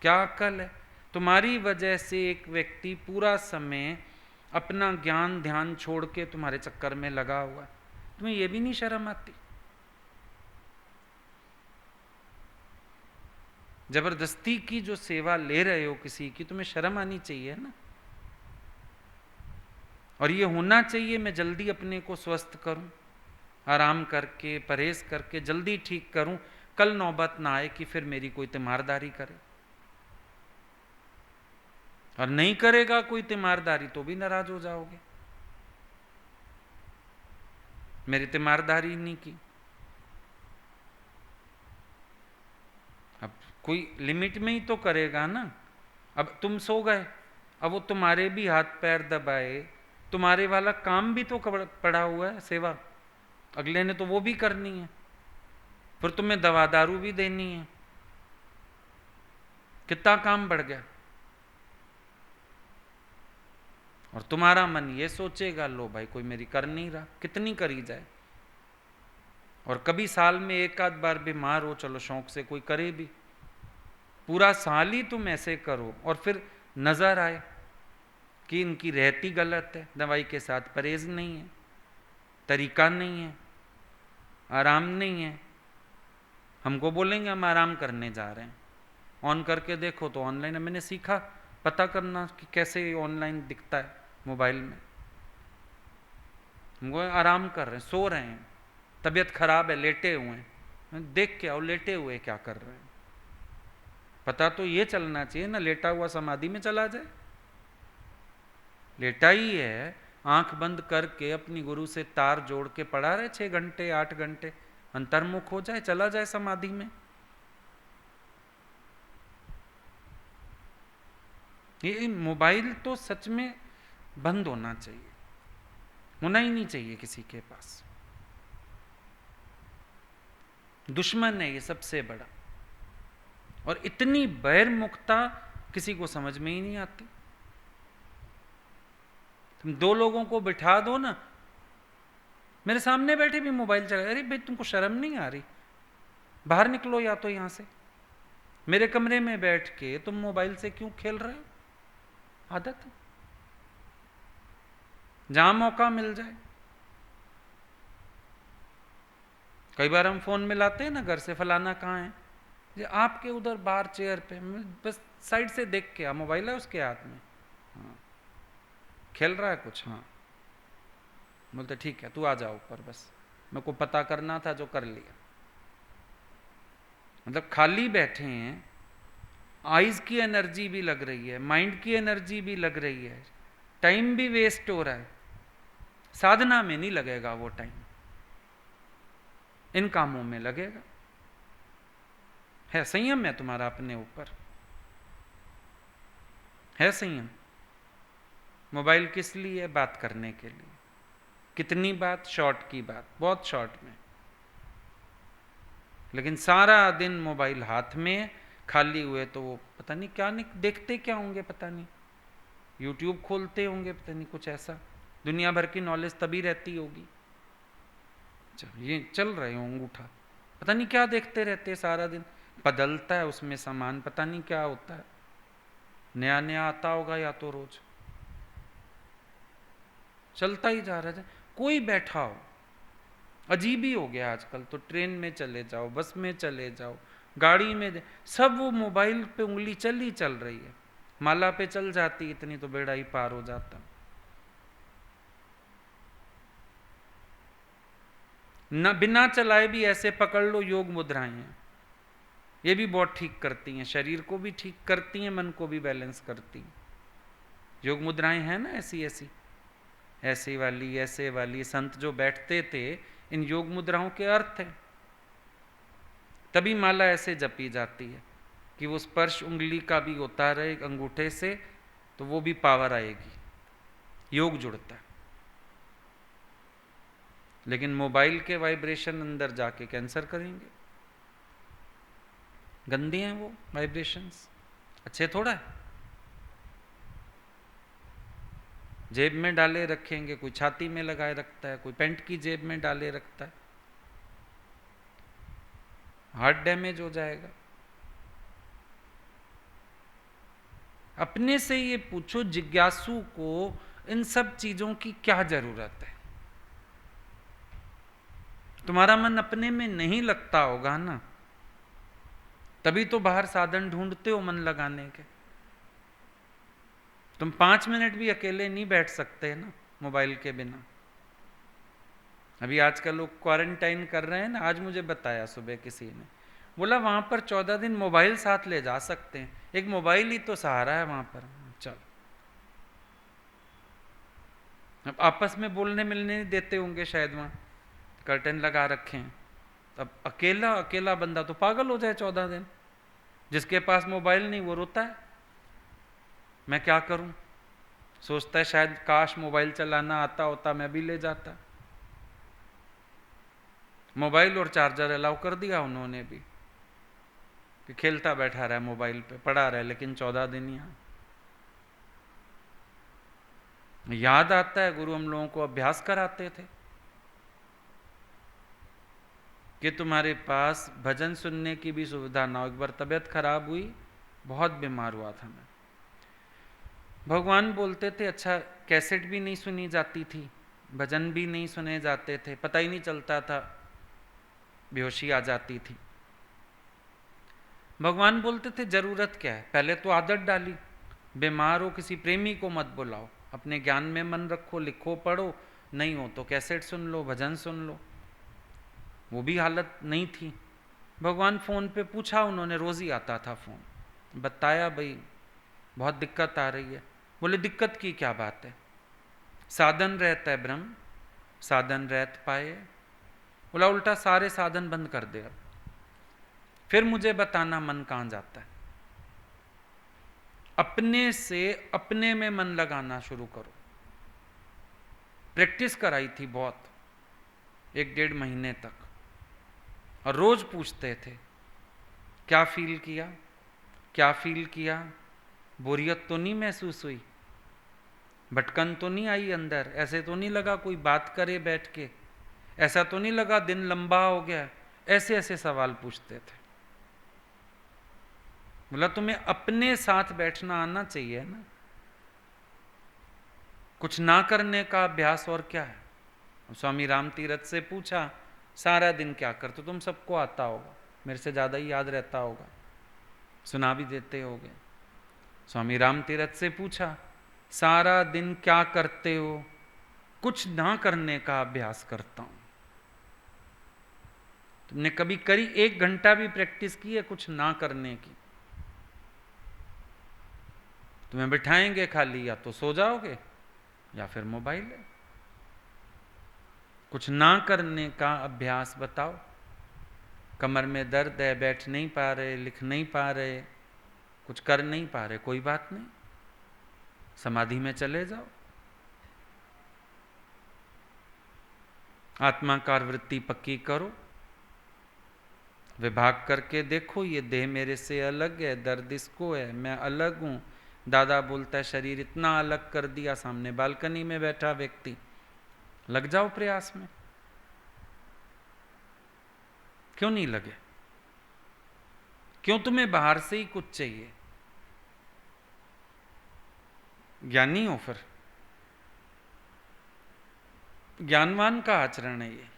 क्या अक्ल है? तुम्हारी वजह से एक व्यक्ति पूरा समय अपना ज्ञान ध्यान छोड़ के तुम्हारे चक्कर में लगा हुआ है, तुम्हें यह भी नहीं शर्म आती? जबरदस्ती की जो सेवा ले रहे हो किसी की, तुम्हें शर्म आनी चाहिए ना। और ये होना चाहिए मैं जल्दी अपने को स्वस्थ करूं, आराम करके परहेज करके जल्दी ठीक करूं, कल नौबत ना आए कि फिर मेरी कोई तीमारदारी करे। और नहीं करेगा कोई तीमारदारी तो भी नाराज हो जाओगे, मेरी तीमारदारी नहीं की। अब कोई लिमिट में ही तो करेगा ना। अब तुम सो गए, अब वो तुम्हारे भी हाथ पैर दबाए, तुम्हारे वाला काम भी तो पड़ा हुआ है, सेवा अगले ने तो वो भी करनी है, फिर तुम्हें दवा दारू भी देनी है, कितना काम बढ़ गया। और तुम्हारा मन ये सोचेगा लो भाई कोई मेरी कर नहीं रहा, कितनी करी जाए। और कभी साल में एक आध बार बीमार हो, चलो शौक से कोई करे भी, पूरा साल ही तुम ऐसे करो और फिर नजर आए कि इनकी रहती गलत है, दवाई के साथ परहेज नहीं है, तरीका नहीं है, आराम नहीं है। हमको बोलेंगे हम आराम करने जा रहे हैं, ऑन करके देखो तो ऑनलाइन है। मैंने सीखा पता करना कि कैसे ऑनलाइन दिखता है मोबाइल में। हमको आराम कर रहे हैं, सो रहे हैं, तबीयत खराब है, लेटे हुए हैं, देख के आओ लेटे हुए क्या कर रहे हैं। पता तो ये चलना चाहिए ना, लेटा हुआ समाधि में चला जाए। लेटा ही है, आंख बंद करके अपनी गुरु से तार जोड़ के पड़ा रहे 6 घंटे 8 घंटे, अंतर्मुख हो जाए, चला जाए समाधि में। ये मोबाइल तो सच में बंद होना चाहिए, होना ही नहीं चाहिए किसी के पास। दुश्मन है ये सबसे बड़ा, और इतनी बैरमुखता किसी को समझ में ही नहीं आती। तुम दो लोगों को बिठा दो ना, मेरे सामने बैठे भी मोबाइल चला, अरे भाई तुमको शर्म नहीं आ रही? बाहर निकलो या तो यहां से। मेरे कमरे में बैठ के तुम मोबाइल से क्यों खेल रहे हो? आदत है, जहां मौका मिल जाए। कई बार हम फोन मिलाते हैं ना घर से, फलाना कहाँ है, ये आपके उधर बाहर चेयर पे, बस साइड से देख के, मोबाइल है उसके हाथ में, हाँ खेल रहा है कुछ, हाँ बोलते ठीक है तू आ जा ऊपर, बस मेरे को पता करना था जो कर लिया। मतलब खाली बैठे हैं, आईज की एनर्जी भी लग रही है, माइंड की एनर्जी भी लग रही है, टाइम भी वेस्ट हो रहा है। साधना में नहीं लगेगा वो टाइम, इन कामों में लगेगा। है संयम है तुम्हारा अपने ऊपर, है संयम। मोबाइल किस लिए? बात करने के लिए। कितनी बात? शॉर्ट की बात, बहुत शॉर्ट में। लेकिन सारा दिन मोबाइल हाथ में, खाली हुए तो वो पता नहीं क्या, नहीं देखते क्या होंगे, पता नहीं यूट्यूब खोलते होंगे, पता नहीं कुछ ऐसा, दुनिया भर की नॉलेज तभी रहती होगी। ये चल रहे हो अंगूठा, पता नहीं क्या देखते रहते सारा दिन, बदलता है उसमें सामान, पता नहीं क्या होता है, नया नया आता होगा या तो रोज, चलता ही जा रहा है। कोई बैठा हो, अजीब ही हो गया आजकल तो, ट्रेन में चले जाओ, बस में चले जाओ, गाड़ी में, सब वो मोबाइल पे उंगली चल ही चल रही है। माला पे चल जाती इतनी तो बेड़ा ही पार हो जाता। न बिना चलाए भी ऐसे पकड़ लो, योग मुद्राएं हैं, ये भी बहुत ठीक करती हैं, शरीर को भी ठीक करती हैं, मन को भी बैलेंस करती हैं। योग मुद्राएं हैं ना ऐसी ऐसी, ऐसे वाली ऐसे वाली, संत जो बैठते थे, इन योग मुद्राओं के अर्थ है। तभी माला ऐसे जपी जाती है कि वो स्पर्श उंगली का भी होता रहे अंगूठे से, तो वो भी पावर आएगी, योग जुड़ता है। लेकिन मोबाइल के वाइब्रेशन अंदर जाके कैंसर करेंगे, गंदे हैं वो वाइब्रेशंस, अच्छे थोड़ा है। जेब में डाले रखेंगे, कोई छाती में लगाए रखता है, कोई पैंट की जेब में डाले रखता है, हार्ट डैमेज हो जाएगा। अपने से ये पूछो, जिज्ञासु को इन सब चीजों की क्या जरूरत है? तुम्हारा मन अपने में नहीं लगता होगा ना, तभी तो बाहर साधन ढूंढते हो मन लगाने के। तुम 5 मिनट भी अकेले नहीं बैठ सकते ना मोबाइल के बिना। अभी आजकल लोग क्वारंटाइन कर रहे हैं ना, आज मुझे बताया सुबह किसी ने, बोला वहां पर 14 दिन मोबाइल साथ ले जा सकते हैं, एक मोबाइल ही तो सहारा है वहां पर। चलो, अब आपस में बोलने मिलने नहीं देते होंगे शायद, वहां कर्टन लगा रखे हैं। अब अकेला अकेला बंदा तो पागल हो जाए 14 दिन। जिसके पास मोबाइल नहीं वो रोता है, मैं क्या करूं, सोचता है शायद काश मोबाइल चलाना आता होता, मैं भी ले जाता। मोबाइल और चार्जर अलाउ कर दिया उन्होंने भी कि खेलता बैठा रहा, मोबाइल पे पड़ा रहा, लेकिन 14 दिन यहाँ। याद आता है गुरु हम लोगों को अभ्यास कराते थे कि तुम्हारे पास भजन सुनने की भी सुविधा ना हो। एक बार तबीयत खराब हुई, बहुत बीमार हुआ था मैं, भगवान बोलते थे अच्छा कैसेट भी नहीं सुनी जाती थी, भजन भी नहीं सुने जाते थे, पता ही नहीं चलता था, बेहोशी आ जाती थी। भगवान बोलते थे जरूरत क्या है, पहले तो आदत डाली, बीमार हो किसी प्रेमी को मत बुलाओ, अपने ज्ञान में मन रखो, लिखो पढ़ो, नहीं हो तो कैसेट सुन लो, भजन सुन लो। वो भी हालत नहीं थी। भगवान फ़ोन पे पूछा उन्होंने, रोज़ ही आता था फ़ोन, बताया भाई बहुत दिक्कत आ रही है। बोले दिक्कत की क्या बात है, साधन रहता है ब्रह्म, साधन रहत पाए। बोला उल्टा सारे साधन बंद कर दे, अब फिर मुझे बताना मन कहाँ जाता है। अपने से अपने में मन लगाना शुरू करो। प्रैक्टिस कराई थी बहुत, 1-1.5 महीने तक, और रोज पूछते थे क्या फील किया, क्या फील किया, बोरियत तो नहीं महसूस हुई, भटकन तो नहीं आई अंदर? ऐसे तो नहीं लगा कोई बात करे बैठ के? ऐसा तो नहीं लगा दिन लंबा हो गया? ऐसे ऐसे सवाल पूछते थे। बोला तुम्हें अपने साथ बैठना आना चाहिए ना, कुछ ना करने का अभ्यास और क्या है। स्वामी राम तीरथ से पूछा सारा दिन क्या करते? तुम सबको आता होगा, मेरे से ज़्यादा ही याद रहता होगा, सुना भी देते होगे। स्वामी राम तीरथ से पूछा सारा दिन क्या करते हो? कुछ ना करने का अभ्यास करता हूं। तुमने कभी करी? 1 घंटा भी प्रैक्टिस की है कुछ ना करने की? तुम्हें बिठाएंगे खाली, या तो सो जाओगे या फिर मोबाइल है। कुछ ना करने का अभ्यास बताओ। कमर में दर्द है, बैठ नहीं पा रहे, लिख नहीं पा रहे, कुछ कर नहीं पा रहे, कोई बात नहीं, समाधि में चले जाओ। आत्माकार वृत्ति पक्की करो, विभाग करके देखो, ये देह मेरे से अलग है, दर्द इसको है, मैं अलग हूं। दादा बोलता है शरीर इतना अलग कर दिया, सामने बालकनी में बैठा व्यक्ति। लग जाओ प्रयास में। क्यों नहीं लगे? क्यों तुम्हें बाहर से ही कुछ चाहिए? ज्ञानी हो फिर? ज्ञानवान का आचरण है ये।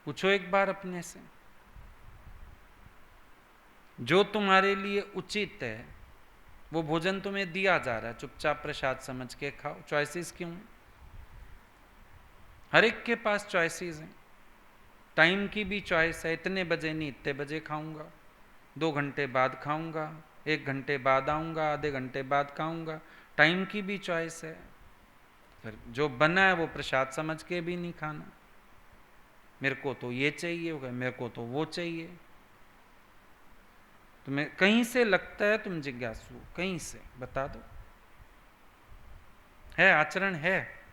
पूछो एक बार अपने से, जो तुम्हारे लिए उचित है वो भोजन तुम्हें दिया जा रहा है, चुपचाप प्रसाद समझ के खाओ। चॉइसेस क्यों हैं? हर एक के पास चॉइसेस हैं। टाइम की भी चॉइस है, इतने बजे नहीं इतने बजे खाऊंगा, 2 घंटे बाद खाऊंगा, 1 घंटे बाद आऊंगा, आधे घंटे बाद खाऊंगा। टाइम की भी चॉइस है। फिर जो बना है वो प्रसाद समझ के भी नहीं खाना। मेरे को तो ये चाहिए होगा, मेरे को तो वो चाहिए। तुम्हें कहीं से लगता है तुम जिज्ञासु? कहीं से बता दो। है आचरण है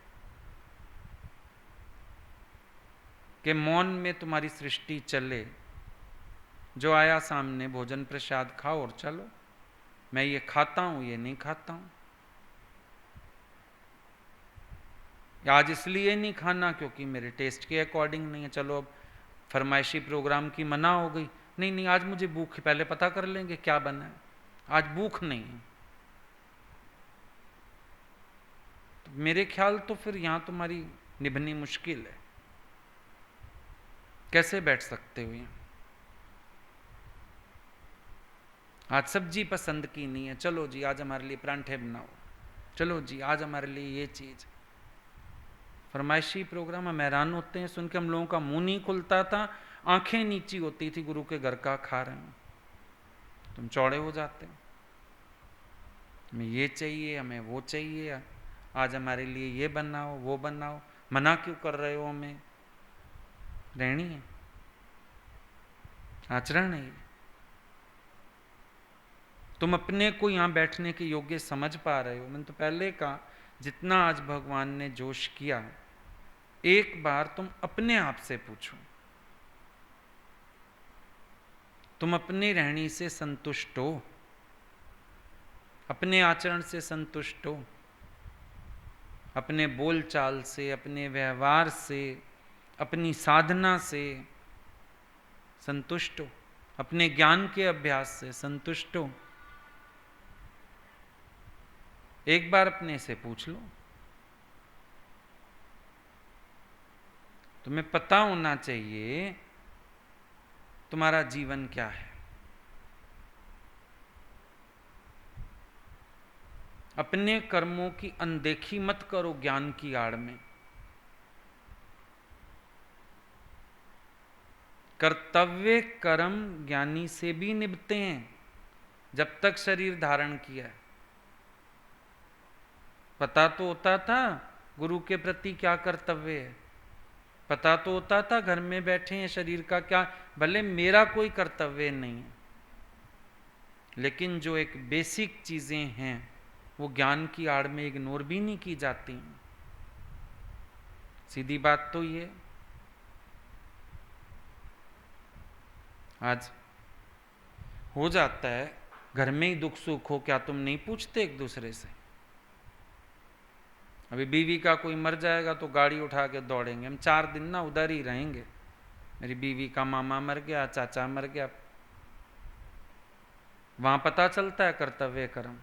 कि मौन में तुम्हारी सृष्टि चले, जो आया सामने भोजन प्रसाद खाओ और चलो। मैं ये खाता हूं, ये नहीं खाता हूं। आज इसलिए नहीं खाना क्योंकि मेरे टेस्ट के अकॉर्डिंग नहीं है, चलो अब फरमाइशी प्रोग्राम की मना हो गई। नहीं नहीं, आज मुझे भूख है, पहले पता कर लेंगे क्या बना है, आज भूख नहीं है। तो मेरे ख्याल तो फिर यहां तुम्हारी निभनी मुश्किल है। कैसे बैठ सकते हो यहां? आज सब्जी पसंद की नहीं है, चलो जी आज हमारे लिए परांठे बनाओ, चलो जी आज हमारे लिए ये चीज। फरमाइशी प्रोग्राम हम हैरान होते हैं सुन के, हम लोगों का मुंह नहीं खुलता था, आंखें नीची होती थी, गुरु के घर का खा रहे हैं, तुम चौड़े हो जाते हो। हमें ये चाहिए, हमें वो चाहिए, आज हमारे लिए ये बनाओ वो बनाओ। मना क्यों कर रहे हो? हमें रहनी है, आचरण है। तुम अपने को यहां बैठने के योग्य समझ पा रहे हो? मैंने तो पहले कहा, जितना आज भगवान ने जोश किया, एक बार तुम अपने आप से पूछो, तुम अपनी रहनी से संतुष्ट हो? अपने आचरण से संतुष्ट हो? अपने बोलचाल से, अपने व्यवहार से, अपनी साधना से संतुष्ट हो? अपने ज्ञान के अभ्यास से संतुष्ट हो? एक बार अपने से पूछ लो। तुम्हें पता होना चाहिए तुम्हारा जीवन क्या है। अपने कर्मों की अनदेखी मत करो ज्ञान की आड़ में। कर्तव्य कर्म ज्ञानी से भी निभते हैं जब तक शरीर धारण किया है। पता तो होता था गुरु के प्रति क्या कर्तव्य है, पता तो होता था घर में बैठे हैं शरीर का क्या, भले मेरा कोई कर्तव्य नहीं है, लेकिन जो एक बेसिक चीजें हैं वो ज्ञान की आड़ में इग्नोर भी नहीं की जाती। सीधी बात तो ये। आज हो जाता है घर में ही दुख सुख हो, क्या तुम नहीं पूछते एक दूसरे से? अभी बीवी का कोई मर जाएगा तो गाड़ी उठा के दौड़ेंगे, हम 4 दिन ना उधर ही रहेंगे। मेरी बीवी का मामा मर गया, चाचा मर गया, वहां पता चलता है कर्तव्य कर्म।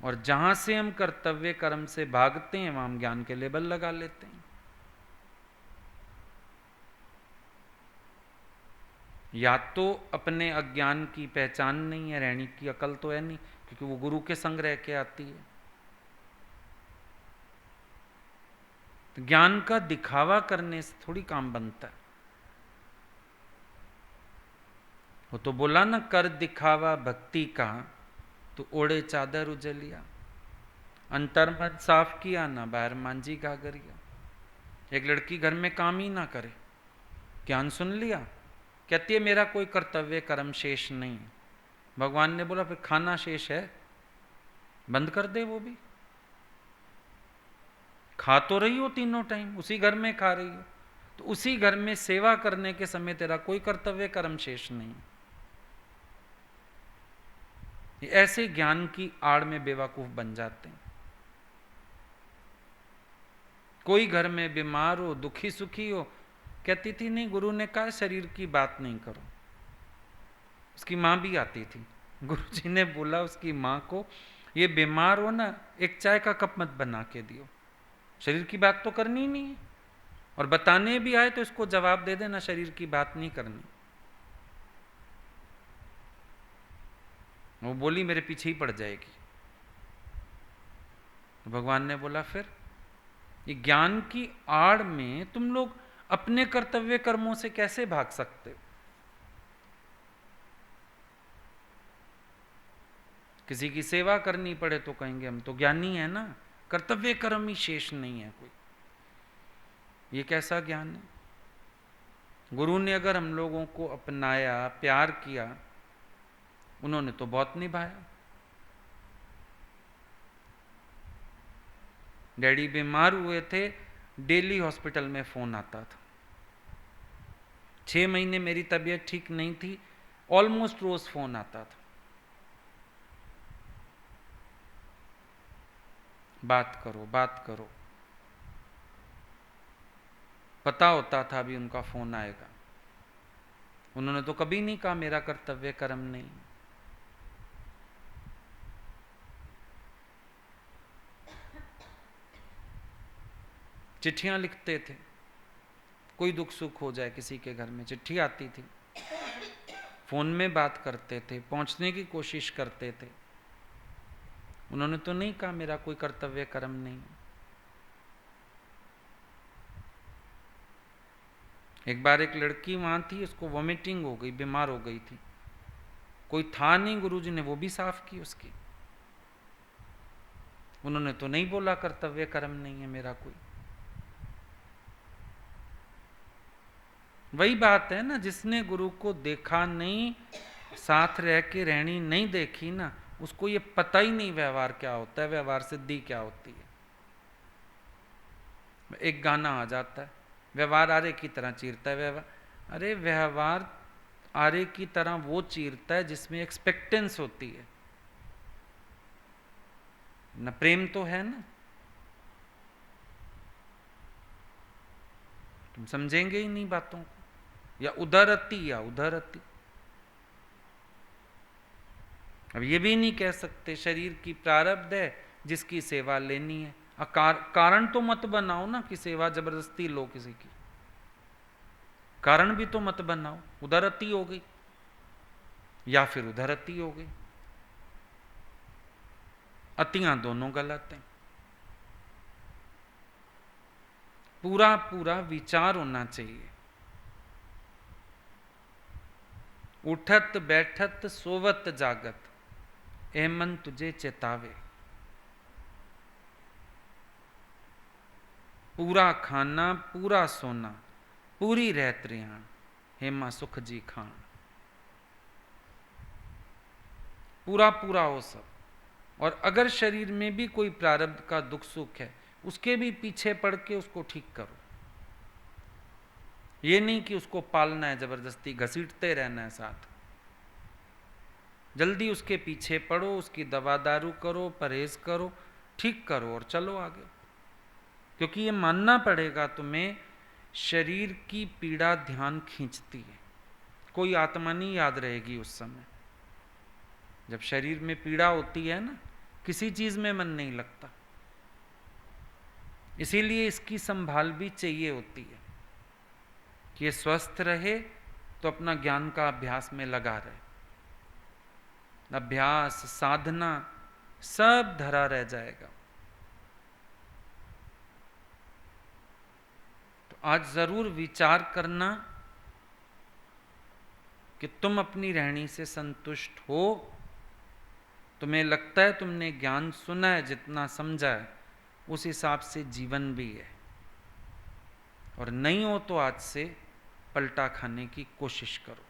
और जहां से हम कर्तव्य कर्म से भागते हैं, वहां हम ज्ञान के लेबल लगा लेते हैं। या तो अपने अज्ञान की पहचान नहीं है, रहने की अकल तो है नहीं, क्योंकि वो गुरु के संग रह के आती है। तो ज्ञान का दिखावा करने से थोड़ी काम बनता है। वो तो बोला ना, कर दिखावा भक्ति का तो ओढ़े चादर उजलिया। अंतर मत साफ किया ना बाहर मांझी घाघरिया। एक लड़की घर में काम ही ना करे, ज्ञान सुन लिया, कहती है मेरा कोई कर्तव्य कर्म शेष नहीं है। भगवान ने बोला फिर खाना शेष है, बंद कर दे। वो भी खा तो रही हो तीनों टाइम, उसी घर में खा रही हो, तो उसी घर में सेवा करने के समय तेरा कोई कर्तव्य कर्म शेष नहीं। ऐसे ज्ञान की आड़ में बेवकूफ बन जाते हैं। कोई घर में बीमार हो, दुखी सुखी हो, कहती थी नहीं गुरु ने कहा शरीर की बात नहीं करो। उसकी माँ भी आती थी, गुरुजी ने बोला उसकी माँ को, ये बीमार हो ना, एक चाय का कप मत बना के दियो, शरीर की बात तो करनी ही नहीं है, और बताने भी आए तो इसको जवाब दे देना शरीर की बात नहीं करनी। वो बोली मेरे पीछे ही पड़ जाएगी। तो भगवान ने बोला फिर ये ज्ञान की आड़ में तुम लोग अपने कर्तव्य कर्मों से कैसे भाग सकते हो? किसी की सेवा करनी पड़े तो कहेंगे हम तो ज्ञानी है ना, कर्तव्य कर्म ही शेष नहीं है कोई। ये कैसा ज्ञान है? गुरु ने अगर हम लोगों को अपनाया, प्यार किया, उन्होंने तो बहुत निभाया। डैडी बीमार हुए थे, डेली हॉस्पिटल में फोन आता था। 6 महीने मेरी तबीयत ठीक नहीं थी, ऑलमोस्ट रोज फोन आता था। बात करो बात करो, पता होता था अभी उनका फोन आएगा। उन्होंने तो कभी नहीं कहा मेरा कर्तव्य कर्म नहीं। चिट्ठियां लिखते थे, कोई दुख सुख हो जाए किसी के घर में चिट्ठी आती थी, फोन में बात करते थे, पहुंचने की कोशिश करते थे। उन्होंने तो नहीं कहा मेरा कोई कर्तव्य कर्म नहीं। एक बार एक लड़की वहां थी, उसको वॉमिटिंग हो गई, बीमार हो गई थी, कोई था नहीं, गुरुजी ने वो भी साफ की उसकी। उन्होंने तो नहीं बोला कर्तव्य कर्म नहीं है मेरा कोई। वही बात है ना, जिसने गुरु को देखा नहीं, साथ रह के रहनी नहीं देखी ना, उसको ये पता ही नहीं व्यवहार क्या होता है, व्यवहार सिद्धि क्या होती है। एक गाना आ जाता है, व्यवहार आरे की तरह चीरता है व्यवहार। अरे व्यवहार आरे की तरह वो चीरता है जिसमें एक्सपेक्टेंस होती है न, प्रेम तो है ना। तुम समझेंगे ही नहीं बातों को, या उदारती या उदारती। अब ये भी नहीं कह सकते शरीर की प्रारब्ध है जिसकी सेवा लेनी है। कारण तो मत बनाओ ना कि सेवा जबरदस्ती लो किसी की, कारण भी तो मत बनाओ। उदारती हो गई या फिर उदारती हो गई, अतियां दोनों गलत हैं। पूरा पूरा विचार होना चाहिए। उठत बैठत सोवत जागत, ए मन तुझे चेतावे। पूरा खाना पूरा सोना, पूरी रहत रिहान, हेमा सुख जी खान। पूरा पूरा हो सब। और अगर शरीर में भी कोई प्रारब्ध का दुख सुख है, उसके भी पीछे पड़ के उसको ठीक करो। ये नहीं कि उसको पालना है, जबरदस्ती घसीटते रहना है साथ। जल्दी उसके पीछे पड़ो, उसकी दवा दारू करो, परहेज करो, ठीक करो और चलो आगे। क्योंकि ये मानना पड़ेगा तुम्हें, शरीर की पीड़ा ध्यान खींचती है, कोई आत्मा नहीं याद रहेगी उस समय। जब शरीर में पीड़ा होती है ना, किसी चीज में मन नहीं लगता। इसीलिए इसकी संभाल भी चाहिए होती है कि ये स्वस्थ रहे तो अपना ज्ञान का अभ्यास में लगा रहे। अभ्यास साधना सब धरा रह जाएगा। तो आज जरूर विचार करना कि तुम अपनी रहनी से संतुष्ट हो। तुम्हें लगता है तुमने ज्ञान सुना है, जितना समझा है उस हिसाब से जीवन भी है, और नहीं हो तो आज से पलटा खाने की कोशिश करो।